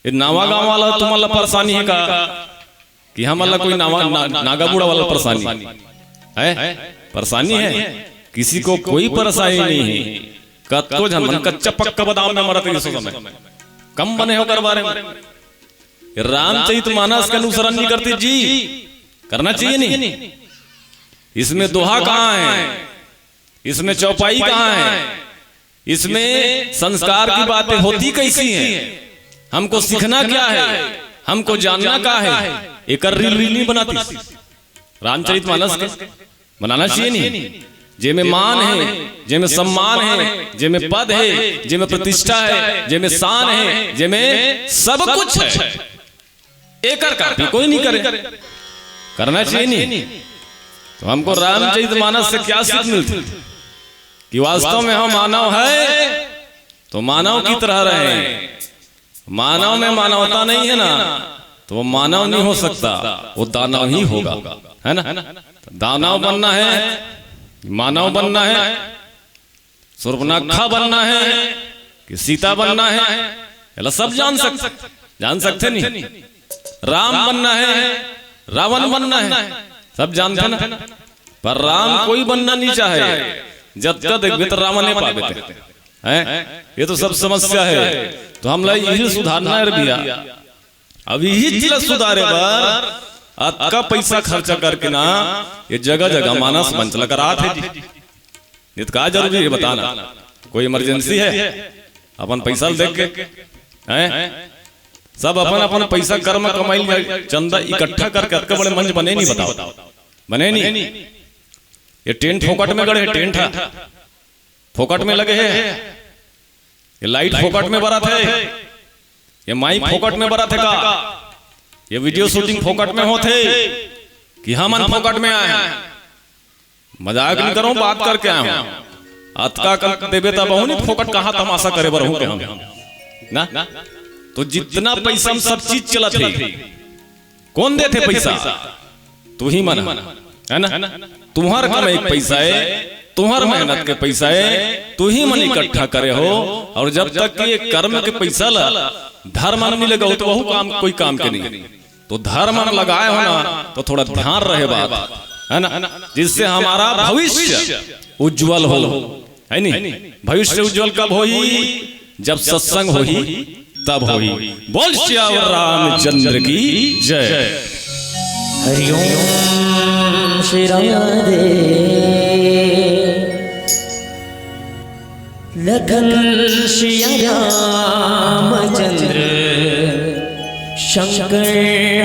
B: ये नावा गांव वाला तुम्हारा परेशानी है का कि हमारा कोई नागा बूढ़ा वाला परेशानी है परेशानी है किसी को कोई परेशानी नहीं है कत्तो जन कच्चा पक्का बादाम में मरते इस समय कम बने होकर बारे में रामचरित मानस का अनुसरण नहीं करते जी करना चाहिए नहीं इसमें दोहा कहाँ है इसमें चौपाई कहाँ है इसमें संस्कार की बातें होती कैसी हैं हमको सीखना क्या है हमको जानना क्या है एक रील नहीं बनाती रामचरित मानस बनाना चाहिए नहीं जे में मान है जे में सम्मान है जे में पद है जे में प्रतिष्ठा है जे में शान है जे में सब कुछ है एकर कॉपी कोई नहीं करे करना चाहिए नहीं तो हमको रामचरित मानस से क्या सीख मिलती कि वास्तव में हम मानव है तो मानव की तरह रहे मानव में मानवता नहीं है ना तो वो मानव नहीं हो सकता वो दानव ही होगा है ना दानव बनना है मानव बनना है सुर्पनखा बनना है कि सीता बनना है सब जान सकते नहीं राम बनना है रावण बनना है सब जानते ना पर राम कोई बनना नहीं चाहे जब तक देखते तो रावण नहीं पाते हैं ये तो सब समस्या है तो हम लोग यही सुधारना है भैया अब यही चीज सुधारे पर का पैसा खर्चा करके ना ये जगह जगह मानस मंच लगा रहा थे का जरूरी है बताना कोई इमरजेंसी है अपन पैसा देख के हैं? सब अपन अपन पैसा कर्म कमाई चंदा इकट्ठा करके बड़े मंच बने नहीं, बताओ बने नहीं। ये टेंट फोकट में गड़े, टेंट फोकट में लगे है, ये लाइट फोकट में बरा थे, ये माइक फोकट में बरा थे का, ये वीडियो शूटिंग फोकट में होते कि हम फोकट में आए हैं। मजाक नहीं करो, बात करके आए हूं। अतका कर देवे तब नहीं फोकट कहां तमाशा करे बर हूं हम ना। तो जितना पैसा हम सब चीज चला थे, कौन दे थे पैसा? तू ही मना है ना। तुम्हार कमाई पैसा है, तुम्हार मेहनत के पैसा है, तू ही मन इकट्ठा करे हो। और जब तक ये कर्म के पैसा ला धर्म नहीं लगा तो वह काम कोई काम के नहीं। तो धर्म लगाए हो ना तो थोड़ा ध्यान रहे बात, है ना, जिससे हमारा भविष्य उज्जवल हो, है नहीं। भविष्य उज्जवल कब होई? जब सत्संग होई तब होई। बोल श्याम रामचंद्र की जय।
A: हरिओम श्री राधे लखन श्री रामचंद्र शंकर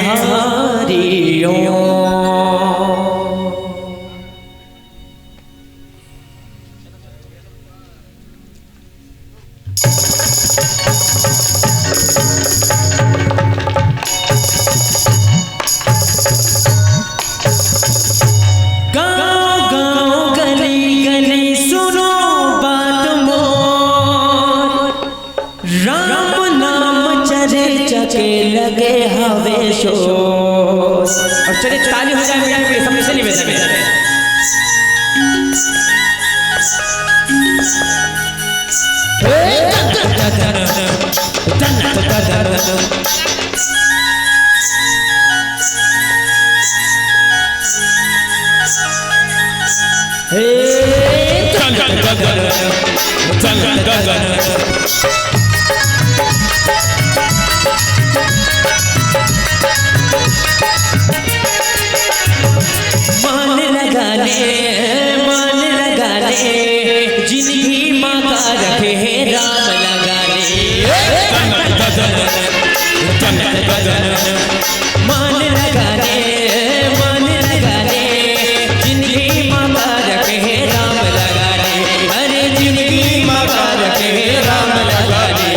A: हरिओम। लगे हवे शोर। और चलिए ताली हो जाए मेरे पे, सबने से निवेदन है। मान लगा ले जिंदगी माँ का रखे है राम लगा ले। मान लगा ले जिंदगी माँ का रखे है राम लगा ले। अरे जिंदगी माँ का रखे है राम लगा ले।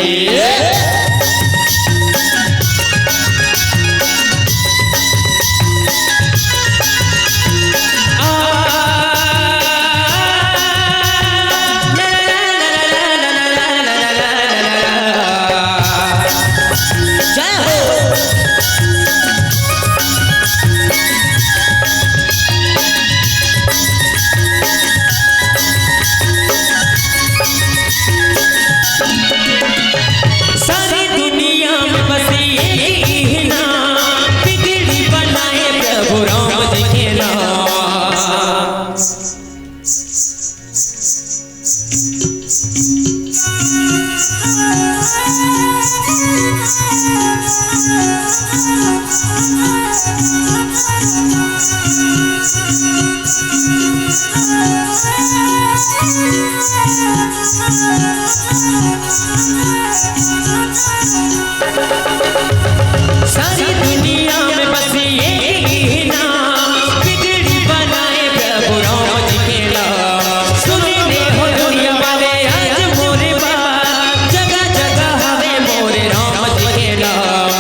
A: सारी दुनिया में बस ये ही नाम बिगड़ी बनाए प्रभु राम जी के नाम। सुनने हो दुनिया वाले आज मोरे बात, जगह जगह हमें मोरे राम जी के नाम।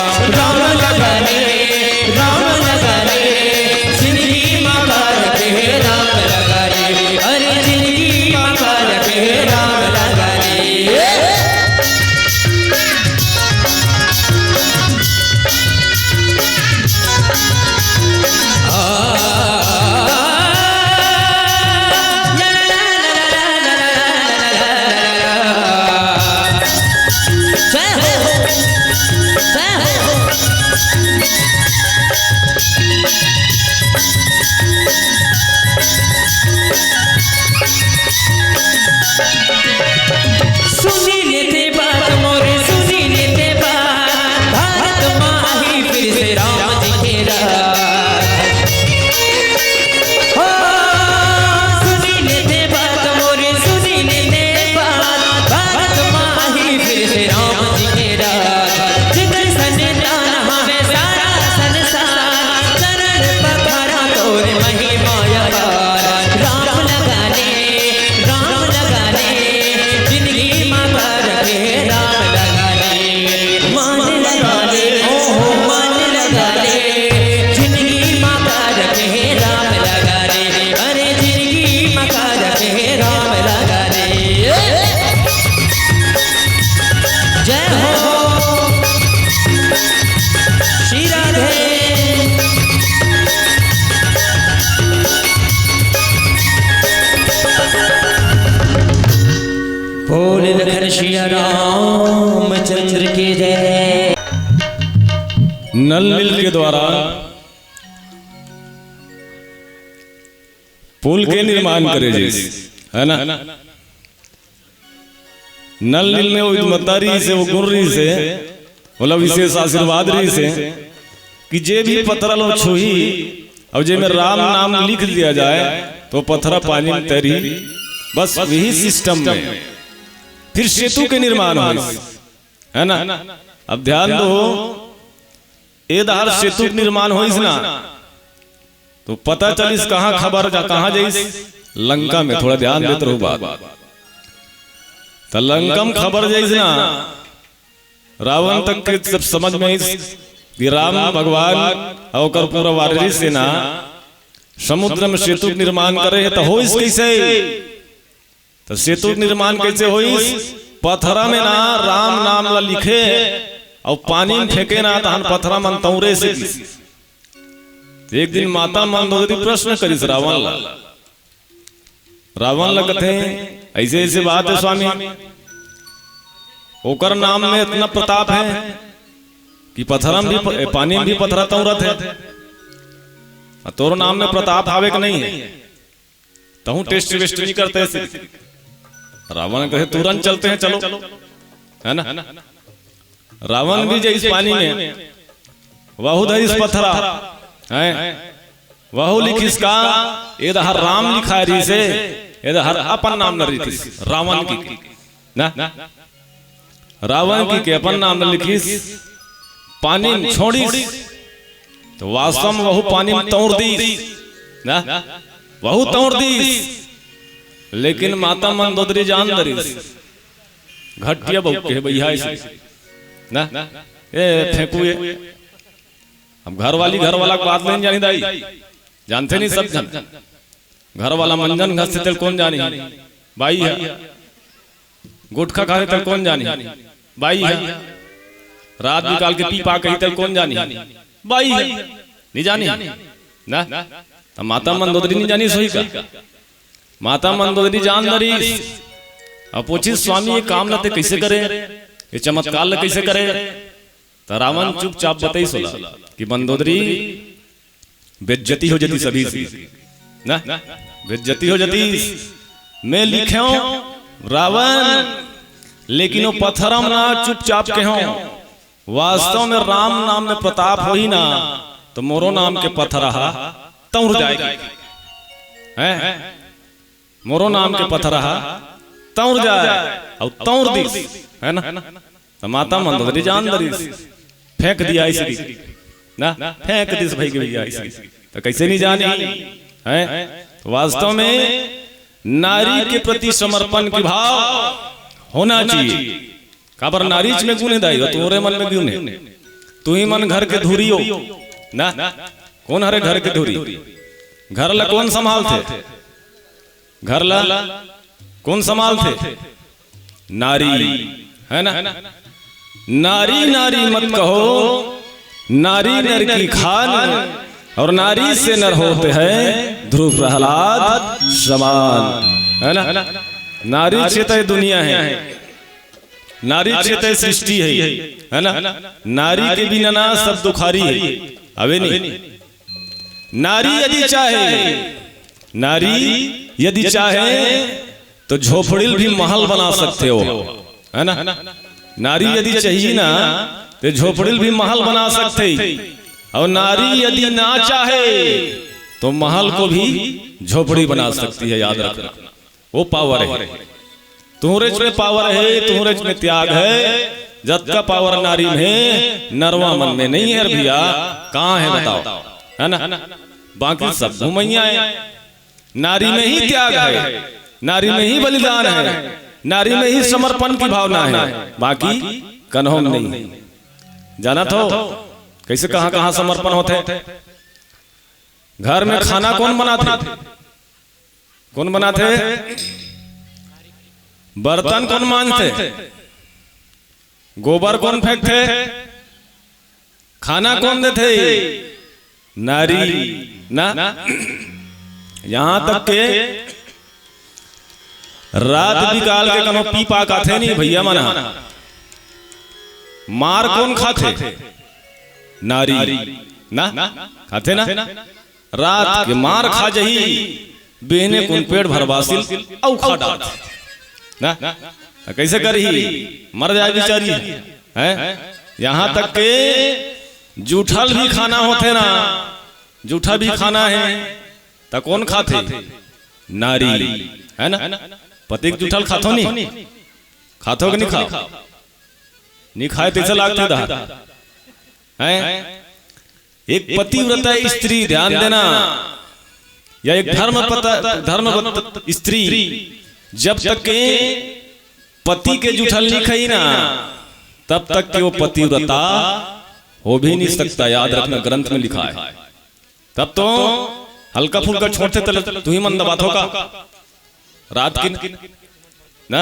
A: राम लगा ले जिंदगी माँ का रखे राम लगा ले। अरे जिंदगी माँ का रखे राम लगा ले। सुनी लेते बात मोरे, सुनी लेते बात, भारत माँ ही फिर से राम जी के राज। हो सुनी लेते बात मोरे, सुनी लेते बात, भारत माँ ही फिर से राम जी के राज। सिया रामचंद्र की जय।
B: नल नील के द्वारा पुल के निर्माण करे जैसे, है ना। नल नील ने वो मतारी से वो गुण रही से बोला विशेष आशीर्वाद रही से कि जे भी पत्थर लो छुही और जे में राम नाम लिख दिया जाए तो पत्थर पानी में तैरी। बस वही सिस्टम में फिर सेतु के निर्माण हो, है ना। अब ध्यान दो, एदार सेतु के निर्माण हो ना तो पता चलिस कहां खबर जा कहां जाइस लंका में। थोड़ा ध्यान देते रहो बात। तो लंका में खबर जाइस ना रावण तक के सब समझ में कि राम भगवान और पूरा वारली सेना समुद्र में सेतु निर्माण करे है। तो हो इस कैसे, तो सेतु निर्माण कैसे हो? पत्थरा में ना राम नाम ला लिखे और पानी में फेंके ना तो पत्थरा मन तौरे से। एक दिन माता मंदोदरी प्रश्न करी रावण ला, रावण लगते ऐसे ऐसे बात है स्वामी, ओकर नाम में इतना प्रताप है कि पत्थर में भी पानी में भी पत्थरा तौरत है, तोर नाम में प्रताप आवे कि नहीं है? तहु टेस्ट वेस्ट नहीं करते ऐसे। रावण कहे तुरंत चलते हैं, चलो, है ना। रावण भी जैसे पानी में वहु धरिस पत्थरा है, वहु लिखिस का एदहर राम लिखा रही से एदहर अपन नाम न लिखिस रावण की ना, रावण की के अपन नाम न लिखिस पानी में छोड़िस तो वास्तव में वहु पानी में तौर दीस ना, वहु तौर दीस। लेकिन माता मंदोदरी जान दरिस घटिया बहु के भैया ना ए फेंकू ये। अब घर वाला बात नहीं जानी दाई, जानते नहीं सब जन। घर वाला मंजन घस से कौन जानी बाई है, गुटखा खाने तक कौन जानी बाई है, रात निकाल के पी पा कहीं तक कौन जानी बाई है, नहीं जानी ना। माता मंदोदरी नहीं जानी सोई का, माता मंदोदरी जान दरी। अब पूछी स्वामी ये काम लते कैसे करे, ये चमत्कार ल कैसे करे? तो रावण चुपचाप बताई सोला कि मंदोदरी बेइज्जती हो जाती सभी से ना, बेइज्जती हो जाती। मैं लिखे रावण, लेकिन वो पत्थरम ना चुपचाप के हो। वास्तव में राम नाम में प्रताप हो ही ना तो मोरो नाम के पत्थर तौर जाएगा, है मोरो नाम के पत्थर तौर जाए और तौर दिस, है ना। तो माता मंदोदरी जान दरी फेंक दिया इसी ना, फेंक दिस भाई के भैया इसी। तो कैसे नहीं जानी है? तो वास्तव में नारी के प्रति समर्पण की भाव होना चाहिए। काबर नारीच में गुण दाई हो, तुम्हारे मन में गुण है। तू ही मन घर के धुरी हो ना, कौन हरे घर के धुरी? घर ला कौन संभालते? घर ला कौन संभालते? नारी, है ना। नारी नारी मत कहो, नारी नर की खान और नारी से नर होते हैं ध्रुव प्रहलाद समान, है ना। नारी चेतय दुनिया है, नारी चेतय सृष्टि है ना। नारी के बिना ना सब दुखारी है, अबे नहीं। नारी यदि चाहे, नारी यदि चाहे तो झोपड़िल भी महल बना सकते हो, है ना। नारी यदि चाहिए ना तो झोपड़िल भी महल बना सकते, और नारी यदि ना चाहे तो महल को भी झोपड़ी बना सकती है। याद रखना, वो पावर है। तुम्हारे में पावर है, तुम्हारे में त्याग है। जब का पावर नारी में, नरवा मन में नहीं है भैया। कहाँ है बताओ, है ना। बाकी सब घुमैया है। नारी में ही त्याग है, नारी में ही बलिदान है, नारी में ही समर्पण की भावना है। बाकी कन्हों में नहीं। जाना तो कैसे कहां कहां समर्पण होते? घर में खाना कौन बनाते? कौन बनाते? बर्तन कौन मांजते? गोबर कौन फेंकते? खाना कौन देते? नारी ना। यहां तक के रात बिकाल के कनो पीपा खाते नहीं भैया मना मार कौन खाते नारी ना खाते ना रात के मार खा जही बेने कौन पेट भरवासिल औ खा डाल ना कैसे करही मर जाए बेचारी है यहाँ तक के जूठल भी खाना होते ना जूठा भी खाना है तो कौन खाते नारी है ना पति के जूठल खातो नहीं खातो कि नहीं खाओ नहीं खाए तो लागते दा है एक पतिव्रता स्त्री ध्यान देना या एक धर्म स्त्री जब तक के पति के जूठल नहीं खाई ना तब तक के वो पतिव्रता हो भी नहीं सकता। याद रखना ग्रंथ में लिखा है। तब तो हल्का फुल्का छोड़ते तू ही मन दबात होगा रात की ना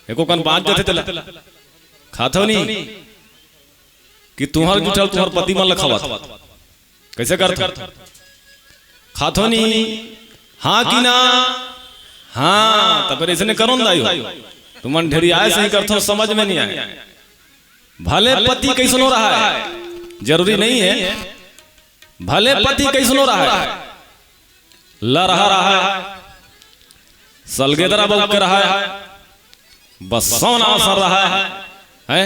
B: एको कन बांध देते तले खातो नहीं कि तुम्हार जूठल तुम्हार पति मन लखावा कैसे करते खातो नहीं हाँ कि ना हाँ तब ऐसे करो ना तुम ढेरी आए सही करते समझ में नहीं आए। भले पति कैसे हो रहा है जरूरी नहीं है भले पति कैसे हो रहा है ला रहा है सलगेदरा बल के रहा है बस सोना असर रहा है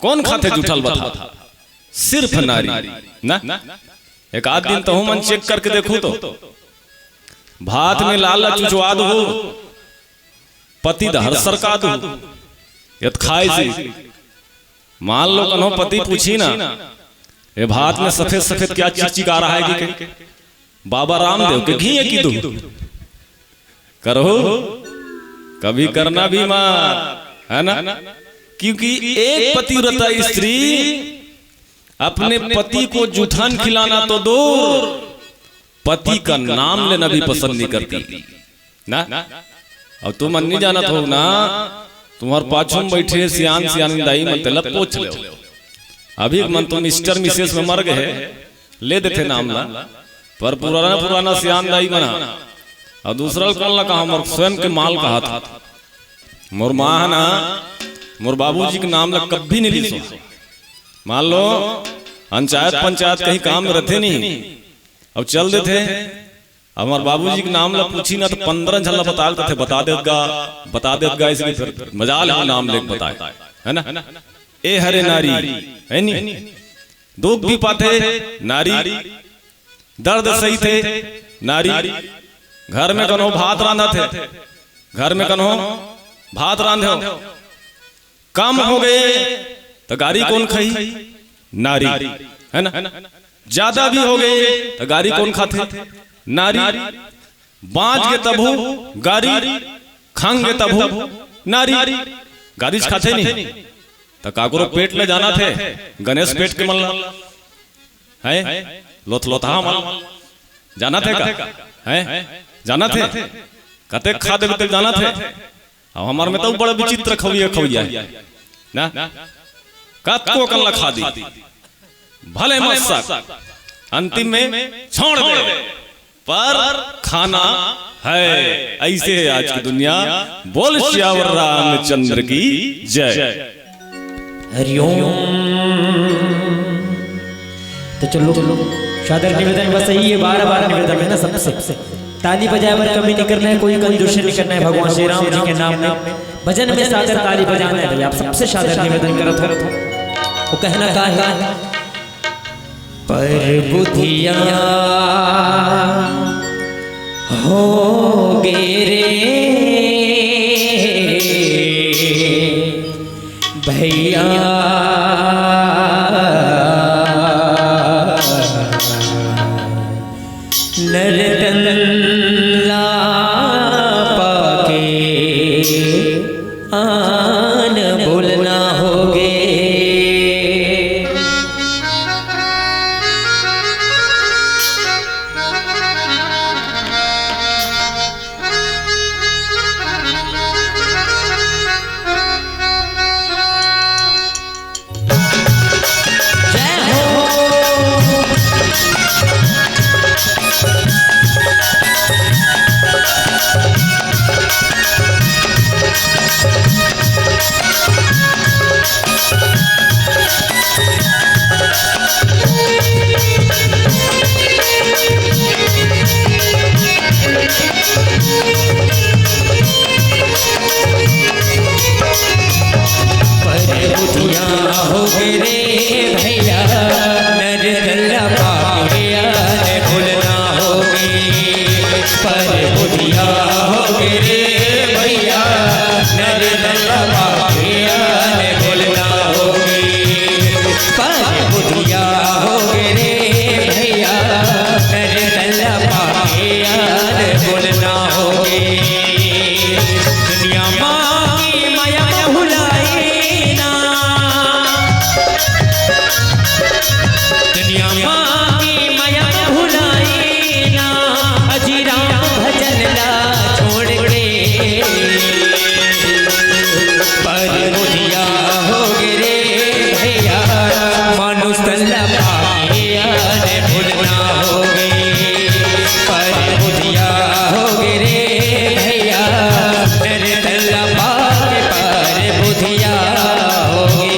B: कौन खाते जूठल बता सिर्फ नारी ना एक आध दिन तो मन चेक करके देखो तो भात में लाल चुचवा दो पति दहर सरका दो यद खाए से मान लो कन्हो पति पूछी ना ये भात में सफेद सफेद क्या चिकचिक आ रहा है कि बाबा रामदेव के घी की दो करो कभी करना भी मार है ना क्योंकि एक पतिव्रता स्त्री अपने पति को जूठन खिलाना तो दूर पति का नाम लेना भी पसंद नहीं करती ना। अब तुम नहीं जाना हो ना तुम्हार पाछू में बैठे सियान सियान दाई मतलब पूछ लो अभी मन तुम मिस्टर मिसेस में मर गए ले देते नाम ला पर पुराना सियान दाई बना और दूसरा कौन ला कहा मोर स्वयं के माल कहा था मोर माँ ना मोर बाबूजी के नाम ला कभी नहीं ली सो मान लो पंचायत कहीं काम में रहते नहीं अब चल देते हमारे बाबूजी के नाम ला पूछी ना तो 15 झल्ला बता देगा इसलिए फिर मजाल है नाम लेके बताए है ना ए हरे नारी है नहीं दुख भी पाते नारी दर्द सही थे नारी घर में कन्हो भात रांधा थे घर में कन्हो भात रांधे कम हो गए तो गाड़ी कौन खाई नारी है ना ज्यादा भी हो गए तो गाड़ी कौन खाते नारी बांच के तबू गाड़ी खांगे तबू नारी गाड़ी खाते नहीं तो काकुरो पेट ले जाना थे गणेश पेट के मल्ला है लोथा मल जाना थे का है जाना थे कते खा दे जाना थे अब हमारे में तो बड़ा विचित्र खविया ना कत को कल्ला खा दी भले मत अंतिम में छोड़ दे पर खाना है। ऐसे है आज की दुनिया। बोल श्यावर रामचंद्र की जय।
A: हरिओम। तो चलो सादर निवेदन बस यही है, बार निवेदन है ना सबसे ताली बजाए पर कमी नहीं करना है, कोई कंजूसी नहीं करना है। भगवान श्री राम जी के नाम में भजन में सादर ताली बजाना है भैया। आप सबसे सादर निवेदन करो वो कहना का है पर बुधिया हो गे रे भैया नरदल्ला पाके आन बोलना होगे। पाके यार भूलना होगे पर बुधिया होगे रे भैया नर तल्ला पाके पर बुधिया होगे।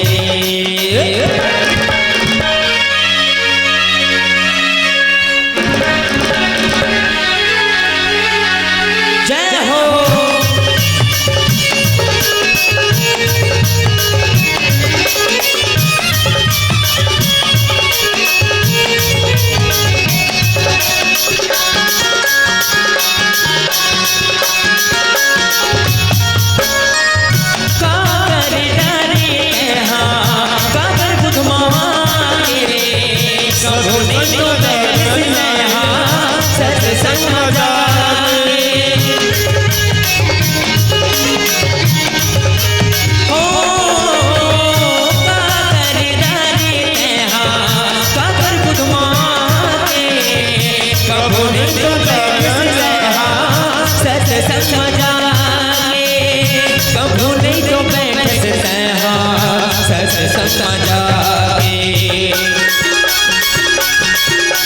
A: जय हो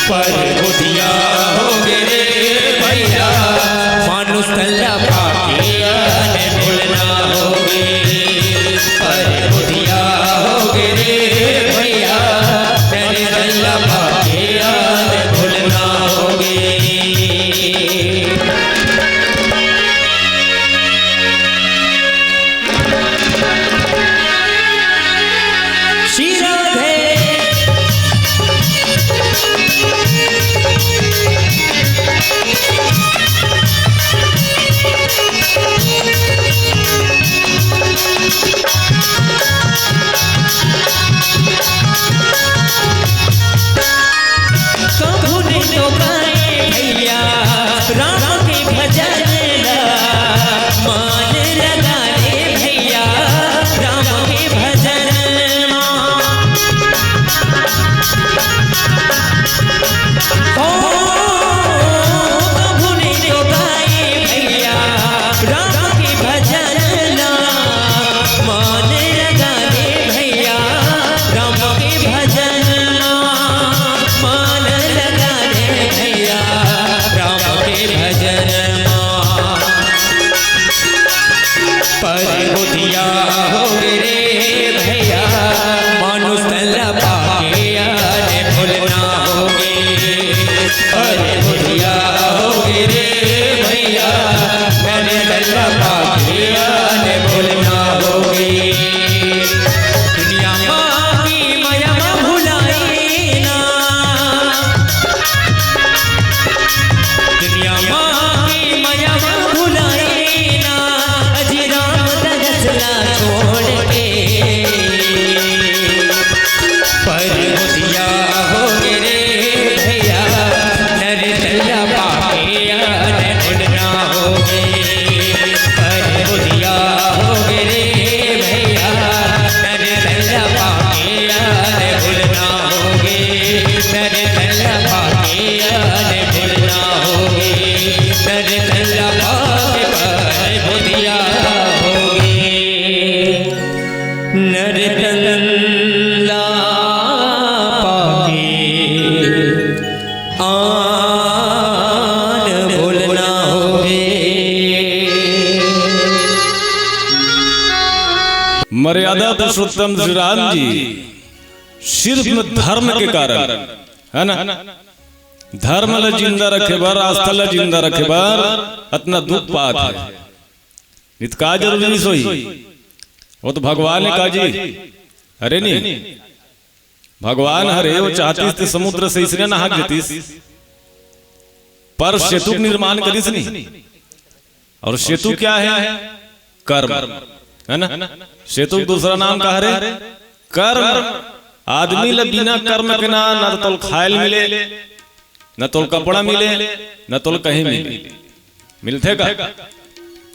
A: पर बुधिया होगे रे भैया मानुष तल्ला पाके यार भूलना होगे पर बुधिया होगे रे भैया नर तल्ला पाके यार भूलना होगे।
B: मर्यादा पुरुषोत्तम श्री राम जी सिर्फ धर्म के कारण है ना, धर्म ल जिंदा रखे बार, आस्था ल जिंदा रखे बार इतना दुख पात है। इत का जरूरी सोई वो तो भगवान ने कहा जी, अरे नहीं भगवान हरे वो चाहतीस थे समुद्र से इसने नहा देतीस, पर सेतु निर्माण करीस नहीं। और सेतु क्या है? कर्म है ना। सेतु दूसरा नाम कहा रे कर्म। आदमी ल बिना कर्म के ना तो खायल मिले, न तो कपड़ा मिले, न तो कहीं मिले। मिलते का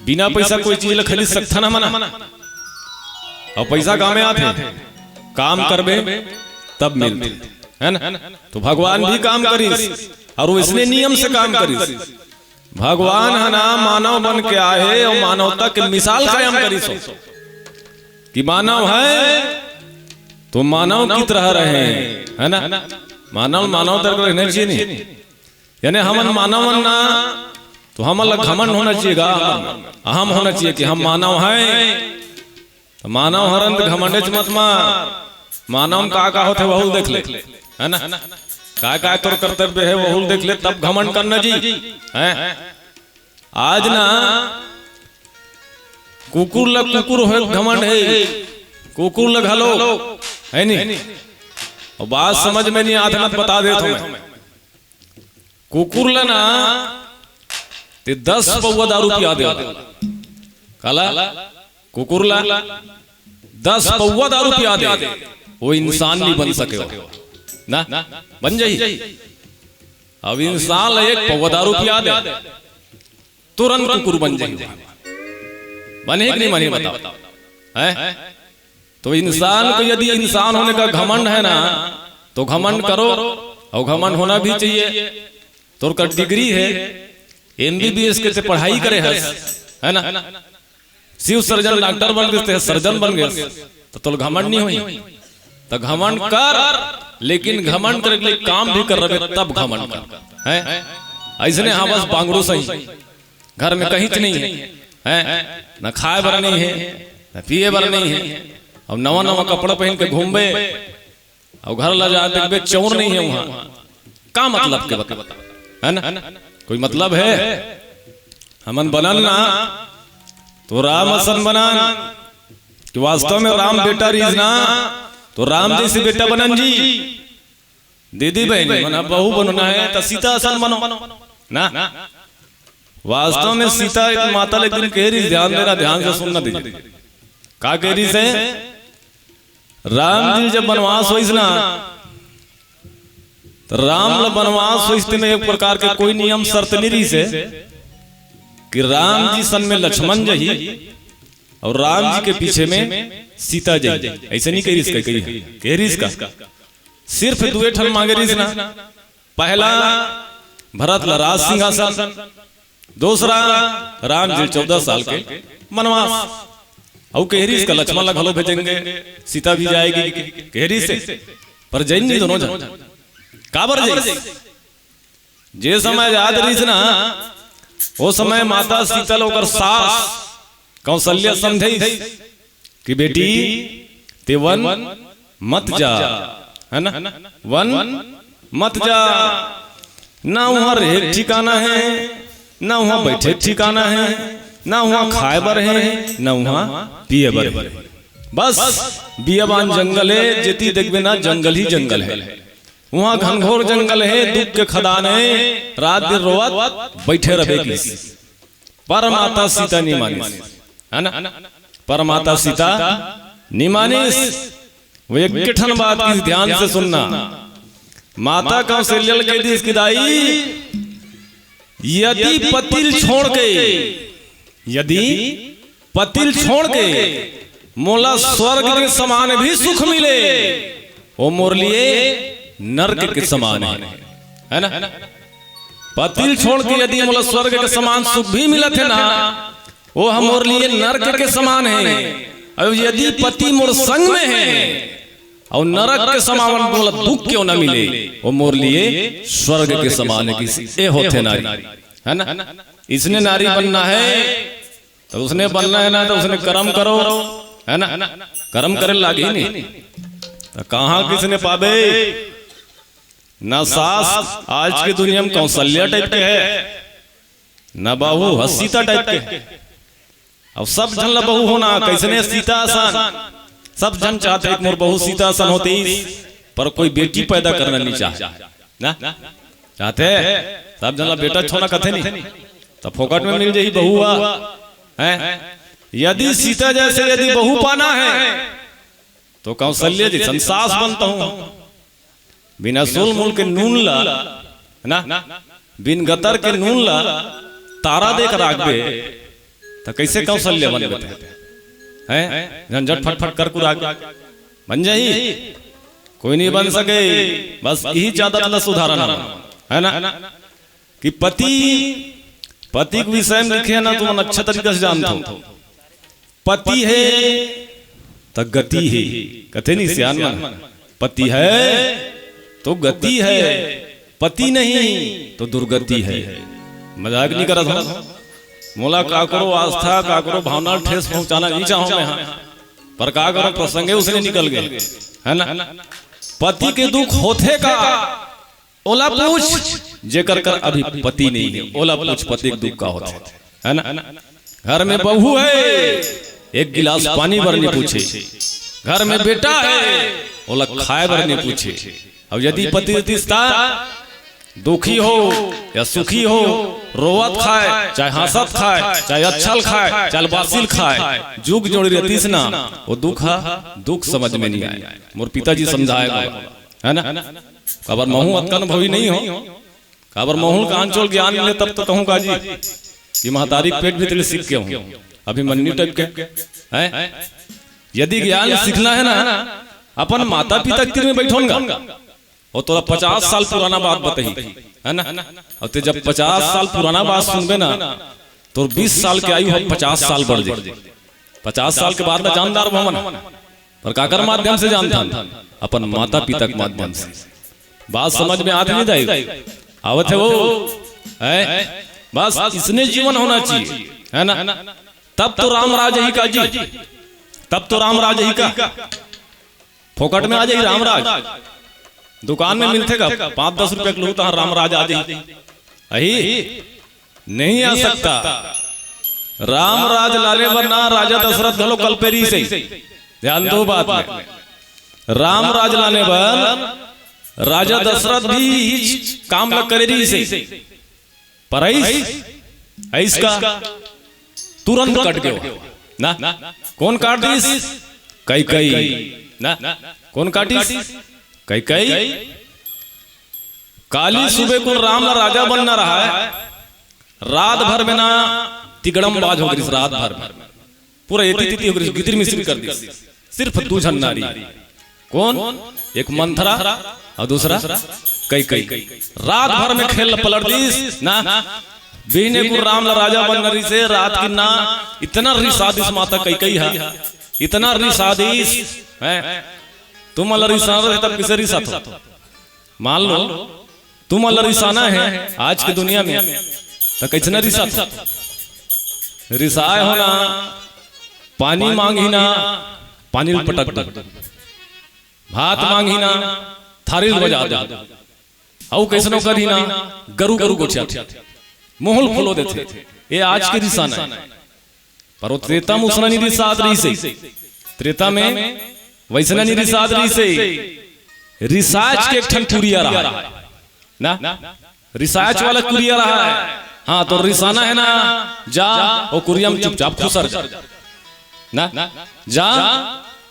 B: बिना पैसा कोई चीज ल खरीद सकता ना मना। और पैसा काम में आते, काम करबे तब मिलते है ना। तो भगवान भी काम करीस और वो इसलिए नियम से काम करीस। भगवान है ना मानव बन के आए और मानवता के मिसाल कायम करीस कि मानव है तो मानव की तरह रहे, है ना। मानव मानव तरह रहना चाहिए नहीं, यानी हमन मानव ना तो हम अलग घमंड होना चाहिएगा, अहम होना चाहिए कि हम मानव हैं। तो मानव हरन घमंडे मत मार, मानव का होते वहुल देख ले, है ना। का तोर कर्तव्य है वहुल देख ले, तब घमंड करना जी है। आज ना कुकुर लग कुकुर हो घमंड है, कुकुर लग हलो है नहीं। और बात समझ में नहीं आती, मत बता दे तुम्हें। कुकुर ला ना ते 10 पौवा दारू पिया दे काला, कुकुर ला 10 पौवा दारू पिया दे, वो इंसान नहीं बन सके ना, बन जाई। अब इंसान एक पौवा दारू पिया दे तुरंत कुकुर बन जाए, बने कि नहीं बने बताओ है। तो इंसान को यदि इंसान होने का घमंड है ना तो घमंड करो, और घमंड होना भी चाहिए। तो का डिग्री है MBBS के से पढ़ाई करे है ना, शिव सर्जन डॉक्टर बन गए, सर्जन बन गए, तो घमंड नहीं हुई। तो घमंड कर, लेकिन घमंड करे के लिए काम भी कर रहे तब घमंड कर है। ऐसने हाँ बस बांगड़ू सही घर में कहीं नहीं है, न खाए बर नहीं है, न पिए बर नहीं है। अब नवा नवा कपड़ा पहन के घूमबे और घर ला जा देखबे चोर नहीं है वहां, का मतलब के बता, है ना। कोई मतलब है? हमन बनल ना तो राम असन बनन, कि वास्तव में राम बेटा रीज ना तो राम जैसे बेटा बनन जी। दीदी बहन मना बहू बनना है तो सीता असन बनो ना। वास्तव में सीता एक माता, लेकिन कह रही ध्यान देना, ध्यान से सुनना दीजिए का कह रही से। राम जी जब वनवास हुई ना तो राम वनवास हुई में एक प्रकार के कोई नियम शर्त नहीं रही से कि राम जी सन में लक्ष्मण जी और राम जी के पीछे में सीता जी, ऐसे नहीं कह रही इसका सिर्फ दुए ठन मांगे रही ना। पहला भरत ला राज सिंहासन, दूसरा राम जी 14 साल के वनवास, और कहरी इसका लक्ष्मण ला घलो भेजेंगे, सीता भी जाएगी कहरी से, पर जैन नहीं दोनों जन काबर जैसे। जे समय याद रही ना वो समय माता सीता लोकर सास कौशल्या समझे कि बेटी ते वन मत जा, है ना, वन मत जा, ना वहां रहे ठिकाना है, ना वहां बैठे ठिकाना है, ना वहां खाए बर है, ना वहां पिए बर है। बस बियाबान जंगल है, जेती देखबे ना जंगल ही जंगल है। वहां घनघोर जंगल है, दुख के खदान है, रात दिन रोवत बैठे रहे की। पर माता सीता नहीं मानिस, है ना, पर माता सीता नहीं मानिस। वो एक किठन बात की ध्यान से सुनना। माता कौशल्या के दिस की दाई यदि पतिल छोड़ के, यदि पतिल छोड़ के मोला स्वर्ग के समान भी सुख मिले, वो मोर लिए नरक के समान है ना। पतिल छोड़ के यदि मोला स्वर्ग के समान सुख भी मिलत है ना, वो हम मोर लिए नरक के समान है। और यदि पति मोर संग में है और नरक के समान मोला दुख क्यों ना मिले, वो मोर लिए स्वर्ग के समान है। किसी होते नारी, है ना। इसने नारी बनना है तो उसने बनना है ना, तो उसने कर्म करो, है ना, कर्म करे लागे नहीं तो कहां किसने पावे। ना सास आज की दुनिया में कौशल्या टाइप के है, ना बहू हसीता टाइप के। अब सब जन ला बहू होना कैसने सीता आसान, सब जन चाहते एक मोर बहू सीता आसान होती, पर कोई बेटी पैदा करना नहीं चाहता ना, चाहते सब जन ला बेटा छोना कथे नहीं, तो फोकट में मिल जाए बहुआ है। यदि सीता जैसे यदि बहू पाना है तो कौशल्या जी संसास बनता हूं। बिना सोल मूल के नून ला ना, बिन गतर के नून ला तारा देख राखबे तो कैसे कौशल्या बन हैं, झंझट फटफट कर कुराग बन जाई, कोई नहीं बन सके। बस यही चाहता सुधारना है ना, कि पति के विषय में लिखे है ना, तुम अच्छा तरीके से जानते हो। पति है तो गति है, कथे नहीं सियान मन, पति है तो गति है, पति नहीं तो दुर्गति है। मजाक नहीं करत हूं, मोला का करो आस्था, का करो भावना ठेस पहुंचाना नहीं चाहूं मैं, पर का करो प्रसंगे उसने निकल गए, है ना। पति के दुख होते का ओला पूछ, जेकर कर अभी पति नहीं है, ओला पूछ पति के दुख का होता है ना। घर में बहू है, एक गिलास पानी भरने पूछे, घर में बेटा है, ओला खाए भरने पूछे। अब यदि पति दुखी हो या सुखी हो, रोवत खाए चाहे हंसत खाए, चाहे अच्छल खाए चाहे बासिल खाए, जुग जोड़ी रहतीस ना, वो दुख समझ में नहीं आए। मोर पिताजी समझाएगा, है ना। काबर महू अनुभवी नहीं हो, काबर महू का अंचल ज्ञान मिले तब तो कहूँ काजी कि महतारी पेट भीतर सीख के हूँ, अभी मन्नी टाइप के है। यदि ज्ञान सीखना है ना, अपन माता पिता तीर में बैठोगा और तोरा 50 साल पुराना बात बताई, है ना। और ते जब 50 साल पुराना बात सुनबे ना, तो 20 साल के आयु 50 साल बढ़ जाए। 50 साल के बाद में जानदार भवन, पर काकर माध्यम से जानता, अपन माता पिता के माध्यम से। बात समझ में आती नहीं जाएगी, आवत है वो है, बस इसने जीवन होना चाहिए, है ना। तब तो राम राज ही का जी, तब तो राम राज ही का फोकट में आ जाए राम राज। दुकान में मिलते का 5-10 रुपए किलो, तो राम राज आ जाए, नहीं आ सकता। राम राज लाले वरना राजा दशरथ घलो कल्पेरी से, ध्यान दो बात में। राम राज लाने पर राजा दशरथ भी काम न करेरी से, पर ऐस का तुरंत कट गयो ना। कौन काट दिस? कई ना। कौन काटिस? कई। काली सुबह को राम राजा बनना रहा है, रात भर में ना तिगड़म बाज हो गई, रात भर में पूरा एती हो गई, गिदिर मिश्री कर दी। सिर्फ दू झन नारी, कौन? एक मंथरा और दूसरा कई। रात भर में खेल पलट दी ना। बीने को राम राजा बन रही से रात की ना, इतना रिसादिस माता कई है, इतना रिसादिस है। तुम अल्लाह रिसाना है तब किसे रिसात हो? मान लो तुम अल्लाह रिसाना है आज की दुनिया में, तो कैसे ना रिसात? रिसाए होना, पानी मांगी ना, पानी पटक दो, भात मांगी ना, थारी बजा दो, औ कैसे नो करी ना, गरु गोछा मोहल फुलो देते। ये आज के रिसाना है, पर वो त्रेता में उसना नहीं रिसात रही से, त्रेता में वैसना नहीं रिसात रही से। रिसाच के एक ठन कुरिया रहा है ना, रिसाच वाला कुरिया रहा है। हाँ तो रिसाना है ना, जा वो कुरिया में चुपचाप खुसर जा ना, जा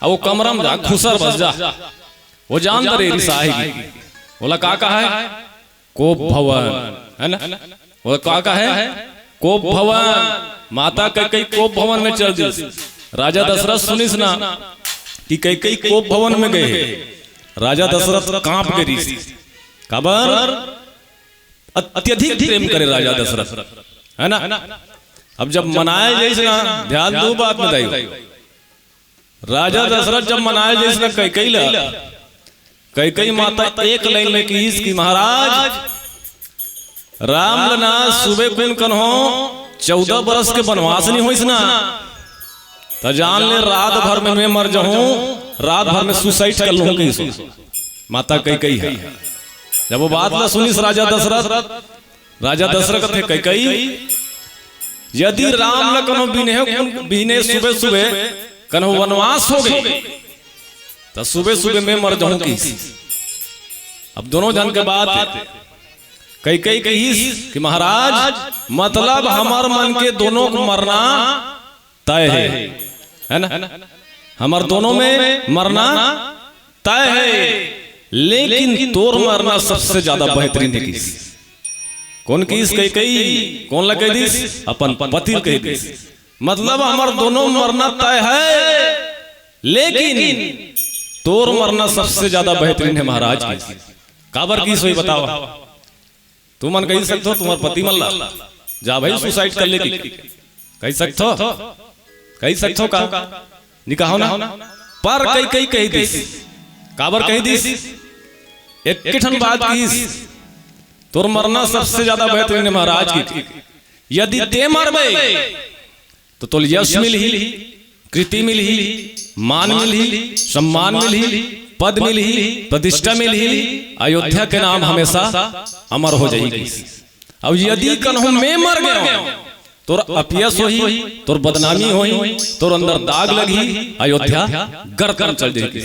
B: वो कमरा में जा खुसर बस जा। वो जान दे रिसाएगी, बोला का कहा है? कोप भवन, है ना। वो का है? कोप भवन। माता कई कोप भवन में चल दी। राजा दशरथ सुनिस ना कि कई कोप भवन में गए, राजा दशरथ कांप गई। खबर अत्यधिक प्रेम करे राजा दशरथ, है ना। अब जब मनाए जैसे ना, ध्यान दो बात में दाई, राजा दशरथ जब मनाए जैसे ना, कई माता एक लाइन में की महाराज राम लना सुबह कुन कन्हो 14 बरस के वनवास नहीं हो इसना, तो जान ले रात भर में मैं मर जाऊं, रात भर में सुसाइड कर लूंगी। माता कई है। जब वो बात ना सुनी राजा दशरथ थे कई यदि राम न कन्हो बीने सुबह कन्हो वनवास हो गए, तो सुबह मैं मर जाऊंगी। अब दोनों जन के बात कई कि महाराज मतलब हमार मन के दोनों को मरना तय है ना, हमार दोनों में मरना तय है, लेकिन तोर मरना सबसे ज्यादा बेहतरीन है। किस कौन किस कई कौन लगे दिस? अपन पति कह दिस। मतलब हमार दोनों मरना तय है, लेकिन तोर मरना सबसे ज्यादा बेहतरीन है महाराज। काबर की सोई बताओ, तुम मन कही सकते हो तुम्हारा पति मल्ला जा भाई सुसाइड कर ले, कही सकते हो का निकाहो ना, पर कई कई कही दिस काबर कही दिस एक ठन बात की तोर मरना सबसे ज्यादा बेहतरीन है महाराज की। यदि ते मरबे तो तोल यश मिलही, कृति मिलही, मान मिलही, सम्मान मिलही, पद मिलही, प्रतिष्ठा मिलही, अयोध्या के नाम हमेशा अमर हो जाएगी। अब यदि कन्हू में मर गए तोर अपयश होही, तोर बदनामी होही, तोर अंदर दाग लगी, अयोध्या गर्क चल जाएगी।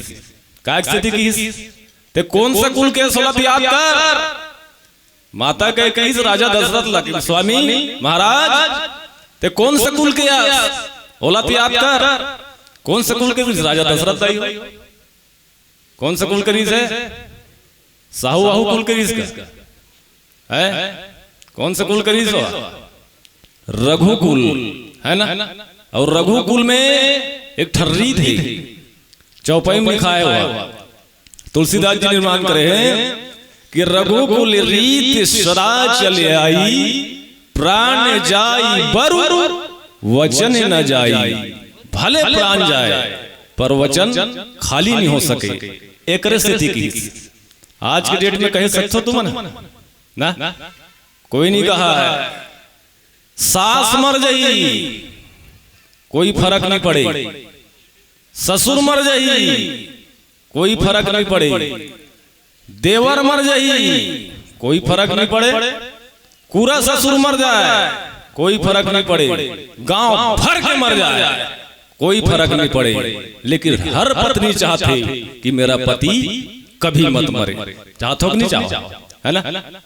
B: क्या स्थिति की ते कौन सा कुल के सोलत याद कर। माता कह कहीं से राजा दशरथ लगे स्वामी महाराज ते कौन सा कुल के औलाद याद कर। कौन सा कुल के राजा दशरथ दाई हो। कौन सा कुल के रीस है साहू आहू कुल के रीस का है। कौन सा कुल के रीस हो रघुकुल है ना। और रघुकुल में एक ठर्री थी चौपाई में लिखा है तुलसीदास जी निर्माण करे हैं कि रघुकुल रीत सदा चले आई, प्राण जाई बरु वचन न जाई। भले प्राण जाए पर वचन खाली नहीं हो सके। एक स्थिति की आज के डेट में कह सकते हो तुम ना कोई नहीं कहा है। सास मर जाई कोई फर्क नहीं पड़े, ससुर मर जाई कोई फर्क नहीं पड़े, देवर मर जाई कोई फर्क नहीं पड़े, पूरा ससुर मर जाए कोई फर्क नहीं पड़े, गांव भर के मर जाए कोई फर्क नहीं पड़े। लेकिन हर पत्नी चाहते कि मेरा पति कभी मत मरे। चाहतो कि नहीं चाहो है ना।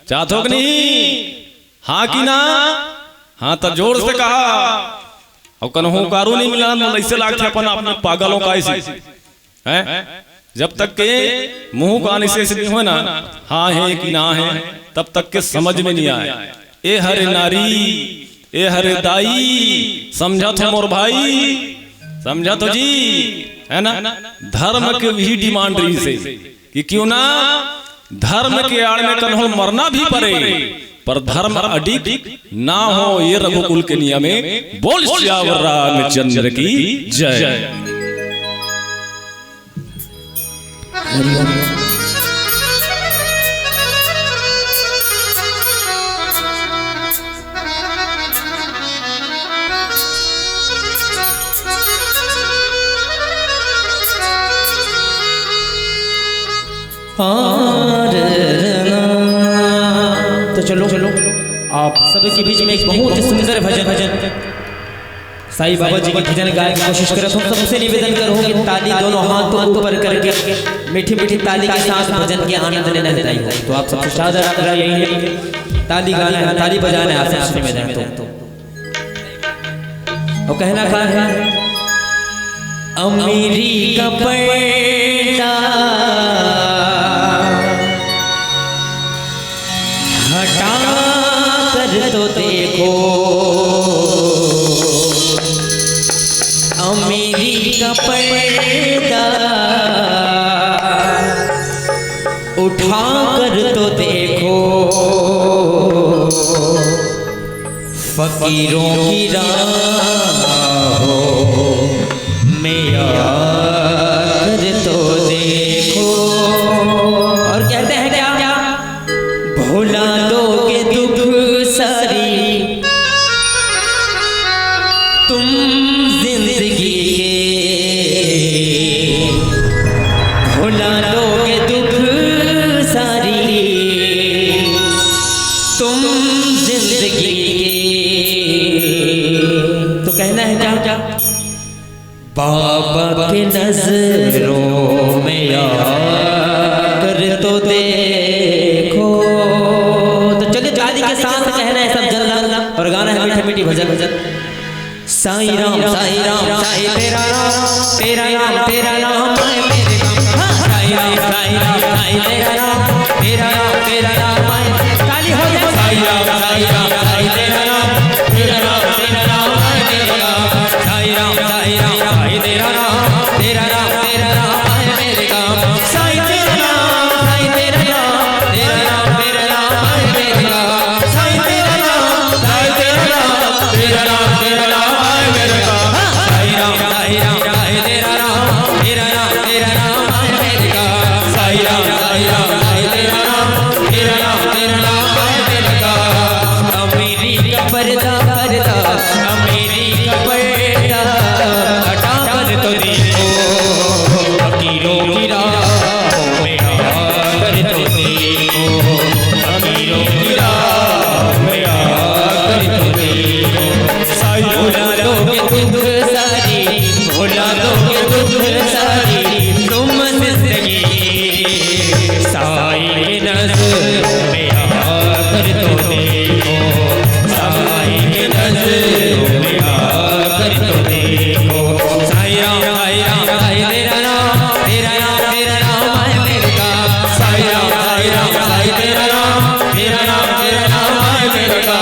B: चाहतो कि नहीं हाँ कि ना। हाँ तो जोर से कहा और कन्हू कारू नहीं मिला ऐसे लागते अपन अपने पागलों का ऐसे है। जब तक के मुंह कान से नहीं हो ना हाँ है कि ना है तब तक के समझ में नहीं आए। ए हरे नारी ए हरे दाई समझा तो मोर भाई समझा तो जी है ना। धर्म के भी डिमांड रही से कि क्यों ना धर्म के आड़ में कन्हू मरना भी पड़े पर धर्म अडिग ना हो। ये रघुकुल के नियम में बोल श्यावर रामचंद्र की जय।
A: तो चलो आप सभी के बीच में एक बहुत ही सुंदर भजन साईं बाबा जी की भजन गाने की कोशिश करें। तो सबसे निवेदन करो कि ताली दोनों हाथों ऊपर करके मीठी मीठी ताली के साथ भजन के आनंद लेना चाहिए। तो आप सबसे सादर आग्रह यही है ताली गाना है, ताली बजाना है। आप सबसे निवेदन तो कहना कहा है अमीरी का पर्दा हटा कर तो देखो, अमीरी का पर्दा उठा कर तो देखो, फकीरों की राहों में आकर तो देखो। और कहते हैं क्या भुला दोगे दुख सारी तुम जिंदगी के, भुला दोगे दुख सारी तुम जिंदगी के। तो कहना है क्या बाबा के नजरों में आकर तो देखो। तो चलिए ताली के साथ कहना है सब जल्ला और गाना है मीठी मीठी भजन। साईं राम साईं राम साईं तेरा नाम तेरा नाम तेरा नाम है मेरे नाम। साईं राम साईं राम साईं तेरा नाम तेरा नाम तेरा नाम है। ताली हो जाए साईं राम साईं राम साईं तेरा नाम तेरा नाम तेरा नाम है मेरे नाम। साईं राम साईं राम साईं तेरा नाम तेरा नाम तेरा नाम है मेरे नाम। साईं तेरा नाम साईं तेरा नाम तेरा नाम तेरा नाम है मेरे नाम। साईं तेरा नाम साईं तेरा नाम तेरा नाम तेरा नाम है मेरे नाम। साईं राम साईं राम साईं तेरा नाम तेरा नाम नजरों में आकर तो देखो, साईं के नजरों में आकर तो देखो। साईं राम साईं तेरा नाम तेरा नाम तेरा नाम है मेरे का। साईं राम साईं तेरा नाम तेरा नाम तेरा नाम है मेरे का।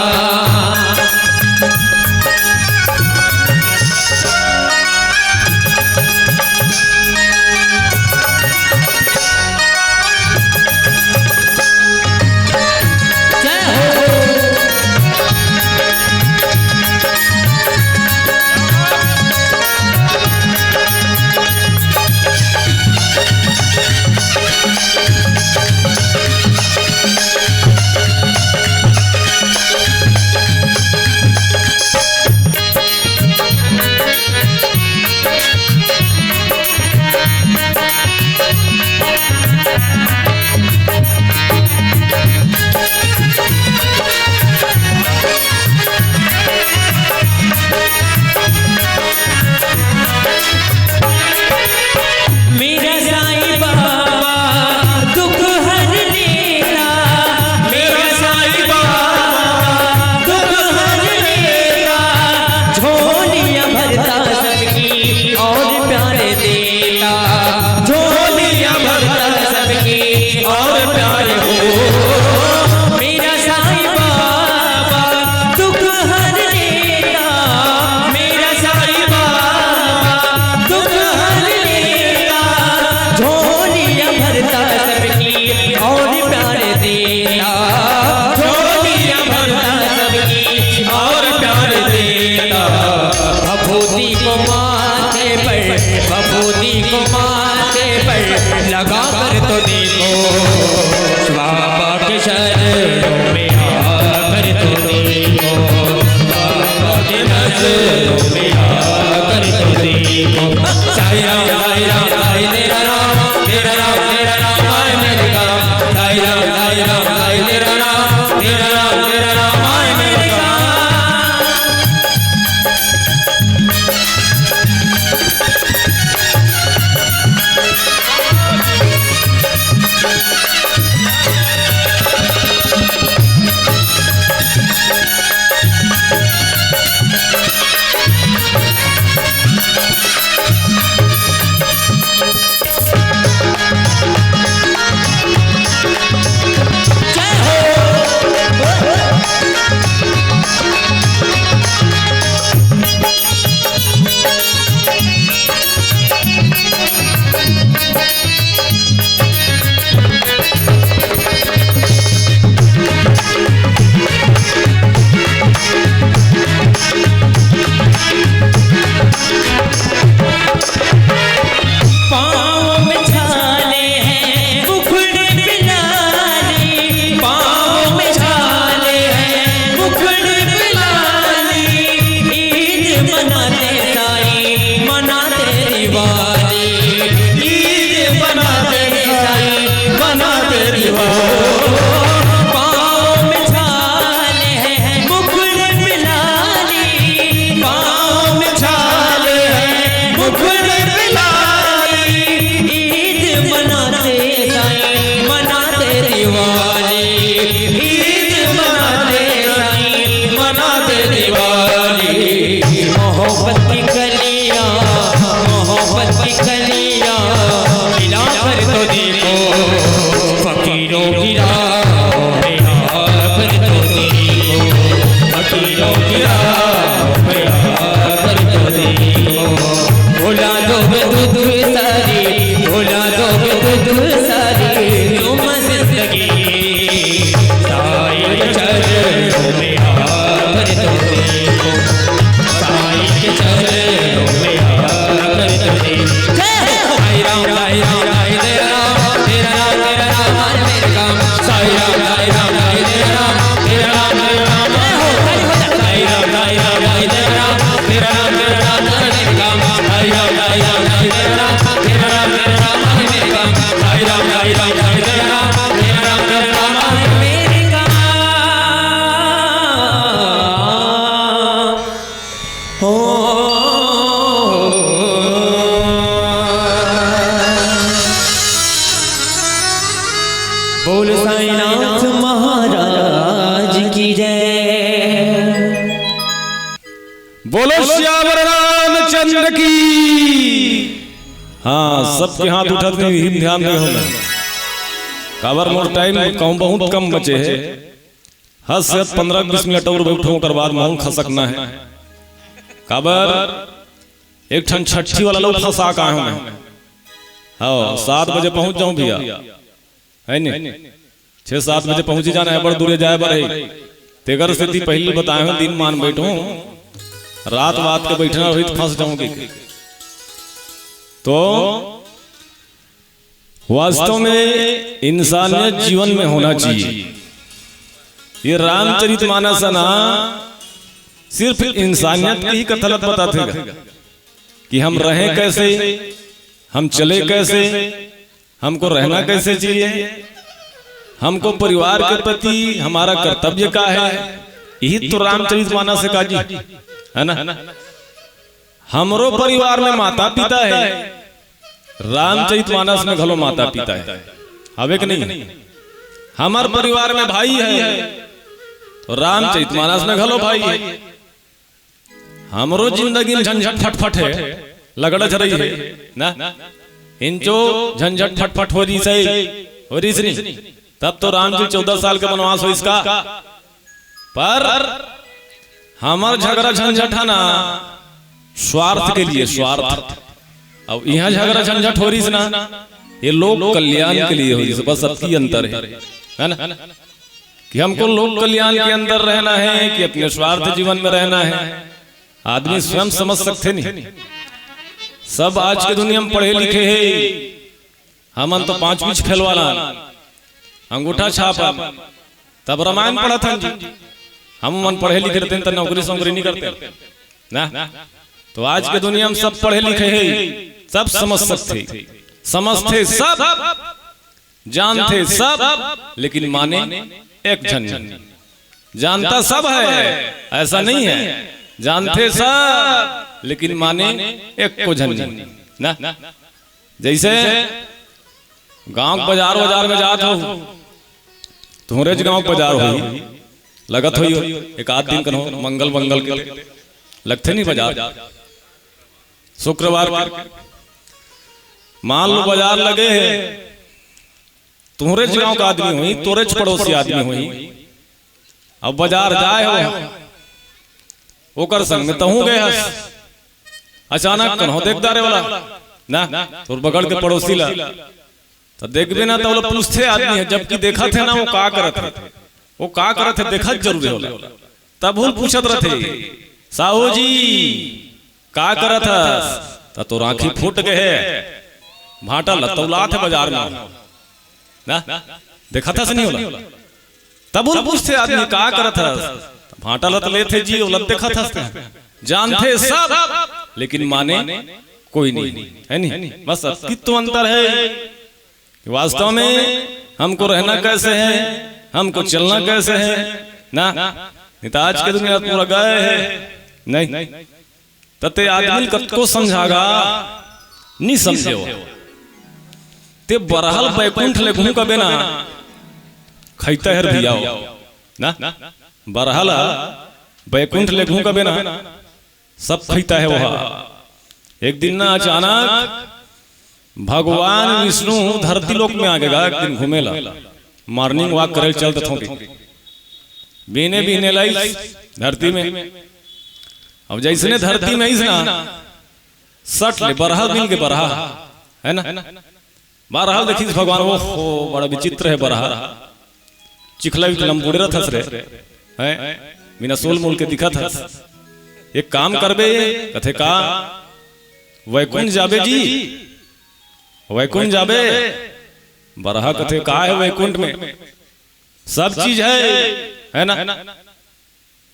A: भभूति को माथे पर लगा कर तो देखो, बाबा के शरणों में आकर तो देखो, बाबा के नजरों में आकर तो देखो। साईं राम साईं तेरा नाम तेरा नाम तेरा नाम है मेरे का। साईं राम साईं तेरा नाम तेरा नाम तेरा नाम है मेरे का। बोल साईं साईनाथ महाराज की जय।
B: बोलो श्यावर रामचंद्र की। हाँ, सबके हाथ उठत नहीं, ध्यान दे होना। काबर मोर टाइम कम बहुत कम बचे है। हद से 15-20 मिनट और बैठो कर बाद मौन खसकना है। काबर एक ठन छठी वाला लोग फंसा का हूं मैं। हाँ, 7 बजे पहुंच जाऊं भैया, है नहीं 6-7 बजे पहुंच जाना है, बड़ दूर जाए बड़े तेगर स्थिति पहले बताए हूं, दिन मान बैठो रात बात के बैठना रही तो फंस जाऊंगी। तो वास्तव में इंसानियत जीवन में होना चाहिए। ये रामचरितमानस ना सिर्फ इंसानियत की ही कथलत बताते कि हम रहें कैसे, हम चले कैसे, हमको रहना कैसे चाहिए, हमको परिवार के प्रति हमारा कर्तव्य क्या है। यही तो रामचरितमानस से काजी है ना। हमरो परिवार में माता पिता है, रामचरितमानस में घलो माता पिता है, हवे कि नहीं। हमार परिवार में भाई है, तो रामचरितमानस में घलो भाई है। हमरो जिंदगी में झंझट फटफट है, लगड़ रही है ना, इंचो झंझट फटफट हो रही से तब तो राम जी 14 साल का वनवास हो इसका। पर हमार झगड़ा झंझट है ना स्वार्थ के लिए, स्वार्थ। अब यहाँ झगड़ा झंझट हो रही ना, ये लोग कल्याण के लिए हो रही, बस सबकी अंतर है ना, कि हमको लोक कल्याण के अंदर रहना है कि अपने स्वार्थ जीवन में रहना है। आदमी स्वयं समझ सकते नहीं। सब आज के दुनिया में पढ़े लिखे है, हमन तो 5 फेल वाला अंगूठा छापा, तब रामायण पढ़ा था जी। हम मन पढ़े लिखे रहते तो नौकरी नहीं करते ना। तो आज के दुनिया में सब पढ़े लिखे है, सब समझ सकते, समझते सब, जानते सब, लेकिन माने एक जन। जानता सब है ऐसा नहीं है, जानते सब लेकिन माने एक को जन ना। जैसे गांव बाजार में जात हो, तुम्हारे गांव बाजार हो लगत हो एक आध दिन कनो मंगल के लगते नहीं बाजार। शुक्रवार मान लो बाजार लगे है, तुम्हारे गांव का आदमी हुई, तोरे पड़ोसी आदमी हुई, अब बाजार जाए हो ओकर संग में तहू गए हस। अचानक कन्हो देखदारे वाला ना तोर बगड़ के पड़ोसी ला, तो देखबे ना तो वो पूछते आदमी है, जबकि देखा थे ना वो का करत है, वो का करत है देखत जरूर होला। तब वो पूछत रहे साहू जी का करत है, तो आंखी फूट गए है, भाटा लतौला थे बाजार में ना, देखा था से नहीं होला। तब वो पूछते आदमी का करत है, भाटा लत ले थे जी, वो देखा था, जानते सब लेकिन माने कोई नहीं है नहीं। बस कितना अंतर है कि वास्तव में हमको रहना कैसे है, हमको चलना कैसे है ना। आज के दुनिया पूरा गए है नहीं, तते आदमी को समझागा नहीं समझे ते बरहल बैकुंठ ले घूम कबे ना खैता है भैया ना, बरहल बैकुंठ ले घूम कबे ना सब खैता है वहां। एक दिन ना अचानक भगवान विष्णु धरती लोक में आ गएगा, एक दिन घूमेला, मॉर्निंग वॉक करे चलते थे, बीने लाई धरती में। अब जैसे धरती में ना सट ले बरहा मिल के बरहा है ना, बरहा देखी भगवान वो बड़ा विचित्र है बरहा, चिखला लंबूड़े रथ रे बिना सोल मूल के दिखा था। एक काम करबे कथे का वैकुंठ जाबे जी, वैकुंठ जाबे। बरहा कथे का है वैकुंठ में सब चीज है ना,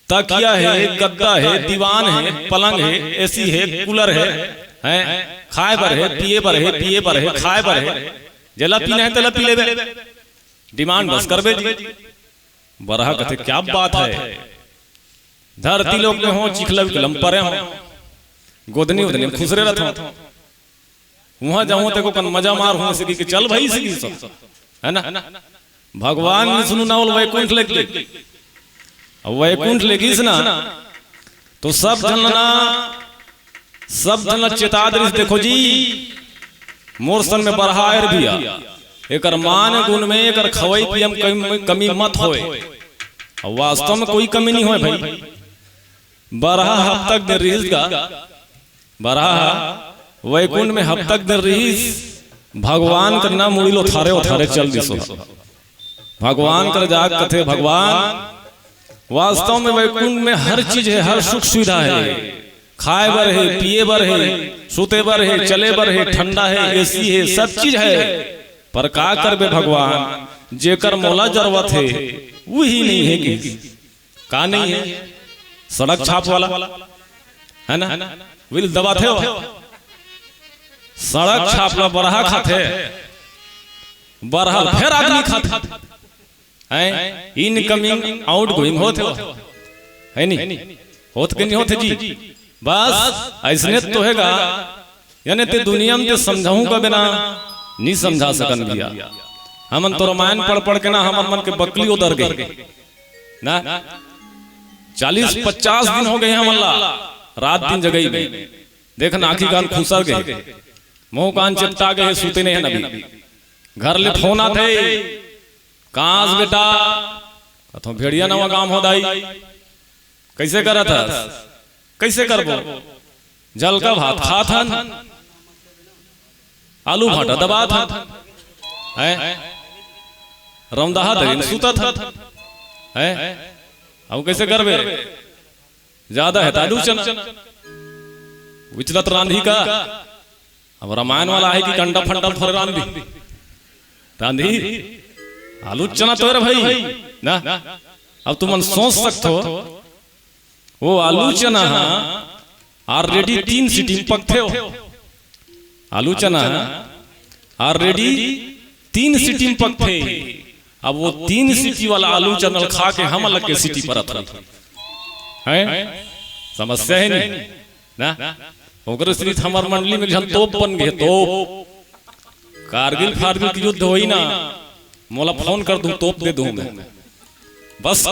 B: तकिया है, गद्दा है, दीवान है, पलंग है, एसी है, कूलर है, खाए बर है, पिए बर है, पिए बर है, खाए बर है, जला पीना है तला पी लेबे, डिमांड बस करबे जी। बरहा कथे क्या बात है, धरती लोक में हो, चिखला विकलम परे हो, गोदनी उदनी खुसरे रहता हूं, वहां जाऊं तेको कन मजा मार हूं, कि चल भाई सकी सब है ना। भगवान ने सुनो ना वैकुंठ लेगी, अब वैकुंठ लेगी ना तो सब जनना चितादृश देखो जी मोरसन में बरहायर भी एक मान गुण में एक खवई पियम कमी मत होए। वास्तव में कोई कमी नहीं होए भाई। बरहा हब तक दे रहीस का बरहा वैकुंठ में हब तक दे रहीस भगवान कर ना मुड़ी लो थारे उठारे चल दिसो भगवान कर जाग कथे भगवान। वास्तव में वैकुंठ में हर चीज है, हर सुख सुविधा है, खाए बर है, पिए बर है, सोते बर है, चले बर है, ठंडा है, एसी है, सब चीज है। पर का करबे भगवान जेकर मोला जरूरत है वही नहीं है कि का नहीं है। सड़क छाप वाला है ना विल दबाते हो, सड़क छाप ला बरहा खाते बरहा फिर आदमी खाते इनकमिंग आउट गोइंग होते है नहीं होत के नहीं होते जी। बस ऐसने तो हैगा यानी ते दुनिया में समझाऊं का बिना नहीं समझा सकन भैया। हमन तो रामायण पढ़ पढ़ के ना हमन मन के बकली उधर गए ना 40-50 दिन हो गए हमन ला रात दिन जगई गए देख नाखी कान खुसर गए मुंह कान चिपटा गए सूते नहीं है नबी। घर ले फोन आते कांस बेटा कथो भेड़िया नवा काम हो दाई कैसे करा था कैसे करबो जल का भात खा था आलू भाटा दबा था रमदाहा दरिन सूता था अब कैसे करबे ज्यादा है तालू चना विचलत रांधी का। अब रामायण वाला है कि कंडा फंडा फर रांधी रांधी आलू चना तो भाई ना। अब तुम सोच सकते हो वो आलू चना ऑलरेडी 3 सीटी में पकते हो। आलू चना ऑलरेडी 3 सीटी में पकते। अब वो 3 सीटी वाला आलू चना खा के हम अलग के सीटी पर है समस्या है नहीं ना। ओकर श्री हमार मंडली में जन तोप बन गए तोप कारगिल फारगिल की युद्ध होई ना मोला फोन कर दूं तोप दे दूं मैं बस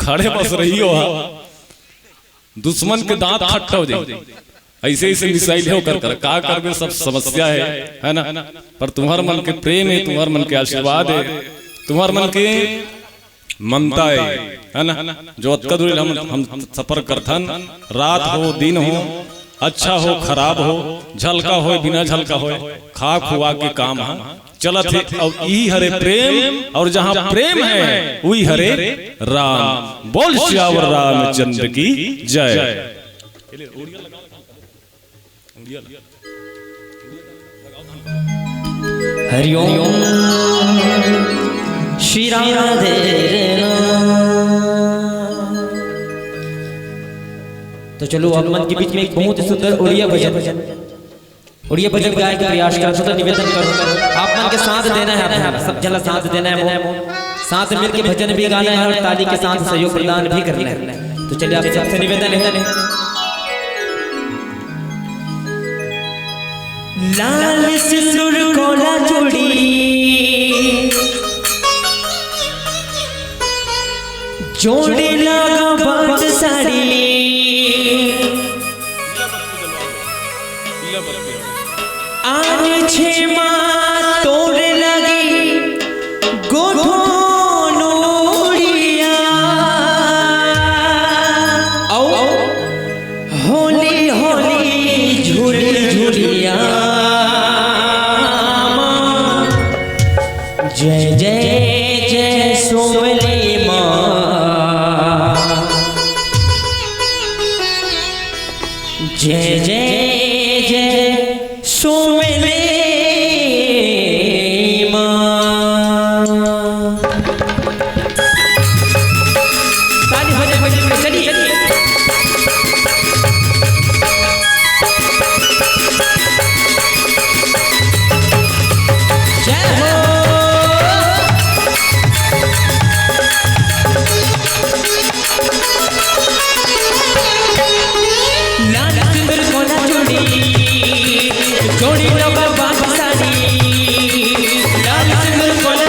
B: खड़े बस रही हो दुश्मन के दांत खट्टा हो जाए ऐसे ऐसे मिसाइल हो कर का कर सब समस्या है ना। पर तुम्हार मन के प्रेम है, तुम्हार मन के आशीर्वाद है, तुम्हार मन के ममता है ना। जो अतकदुल हम सफर करथन रात हो दिन हो अच्छा हो खराब हो झलका हो बिना झलका हो खा खुआ के काम चलत है। और यही हरे प्रेम और जहां प्रेम है वही हरे राम। बोल श्यावर रामचंद्र की जय।
A: हरिओम श्री राधे। तो चलो अब मन के बीच में एक बहुत ही सुंदर उड़िया भजन गाय का प्रयास कर तो निवेदन करो आप मन के साथ देना है, सब जला साथ देना है, साथ मिलकर भजन भी गाना है और ताली के साथ सहयोग प्रदान भी करना है। तो चलिए आप सबसे निवेदन है लाल सिंदूर कोला चूड़ी जोड़ी लगा बात साड़ी आने छे माँ तोड़ लगी गोठो नोड़िया होली होली झूली झूलिया जय जय जय सोमली माँ जय जय जय सोमली माँ। ताली बजे बजे में चलिए जय हो। लाल सिंदूर कोला चूड़ी जोड़ी लगा बात साड़ी लाल सिंदूर कोला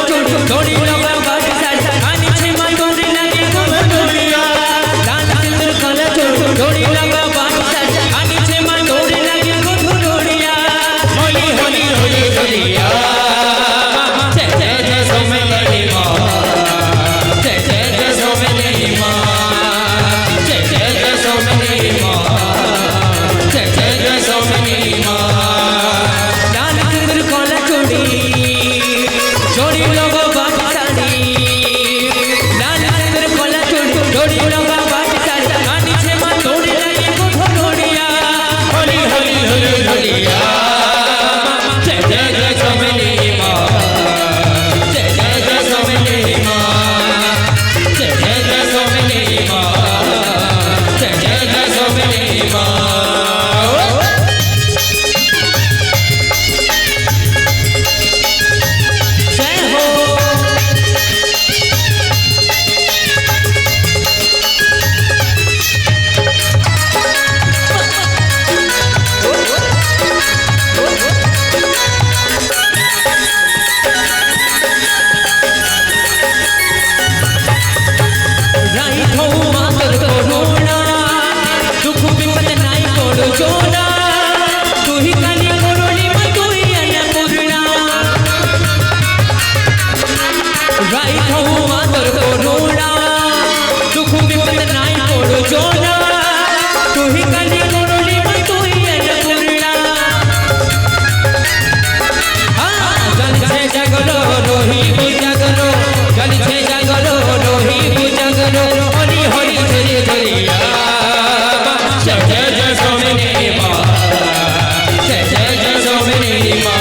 A: भौवा तोर कोरोना दुख विपद नाई कोड़ जोड़ा तू ही कली कोरोली में तू ही अन्नपूर्णा जल छे जगलो रोही जगलो जल छे जगलो रोही जगलो हरि हरि जय जय जय जय सोमनी मां जय जय सोमनी मां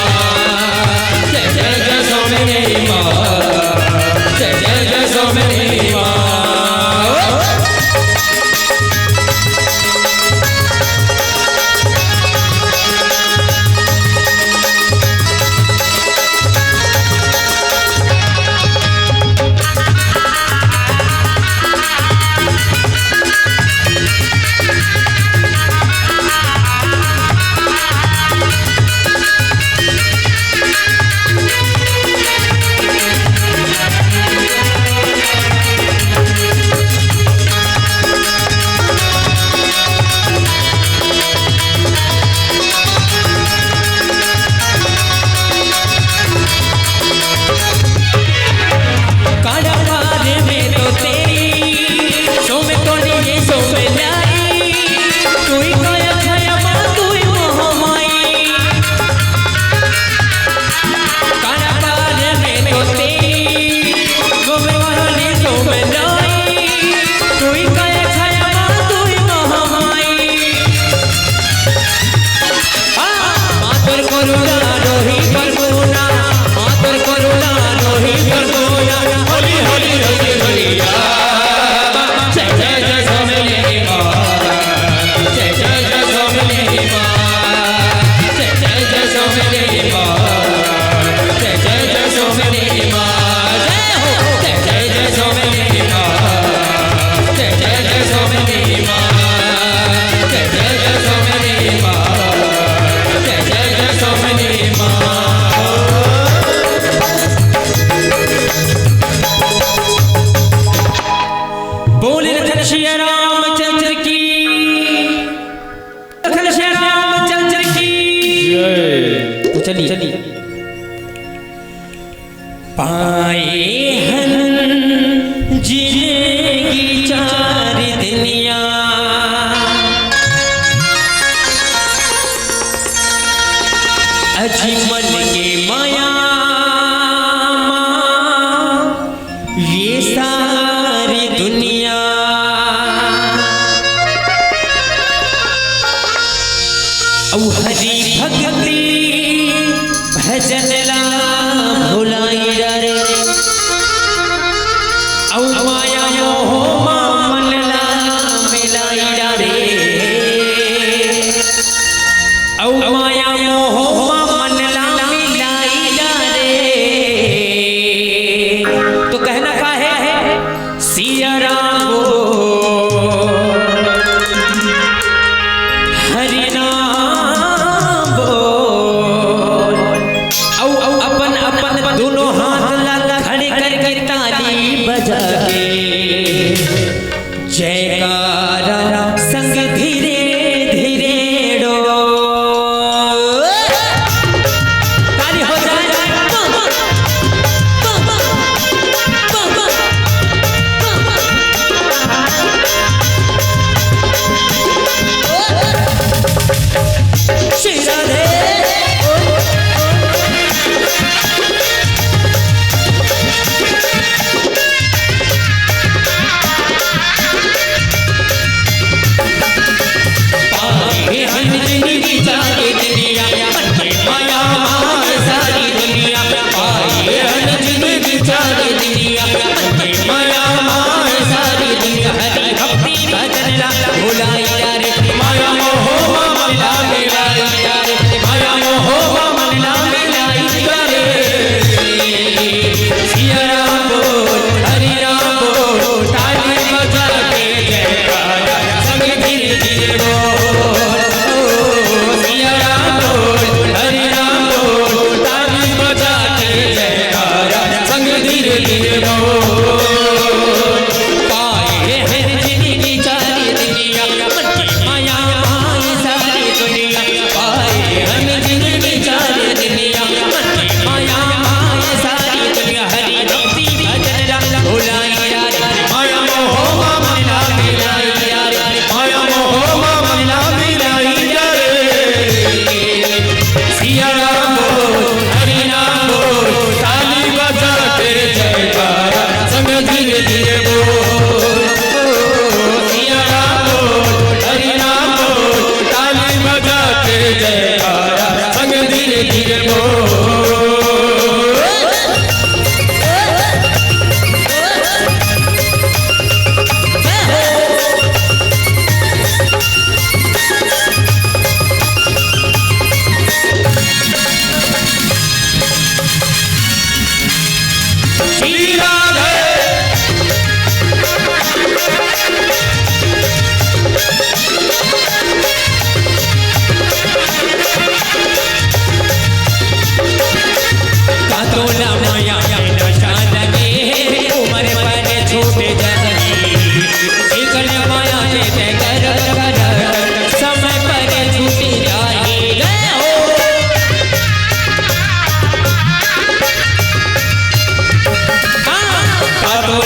A: जय जय सोमनी मां जय जय सोमनी मां पाए हन जिंदगी चार दुनिया अजमल के माया ये सारी दुनिया औ हरि भक्ति भजन ला भुलाई रे औ माया मोह मन ला मिलाई रे औ माया मोह मन ला मिलाई रे तो कहना का है सिया राम हरि नाम बोल औ अपन अपन दोनों हाथ ला खड़े करके ताली बजा के जयकारा संग धीरे धीरे डो ताली हो जाए श्री राधे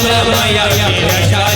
A: मैया के रक्षा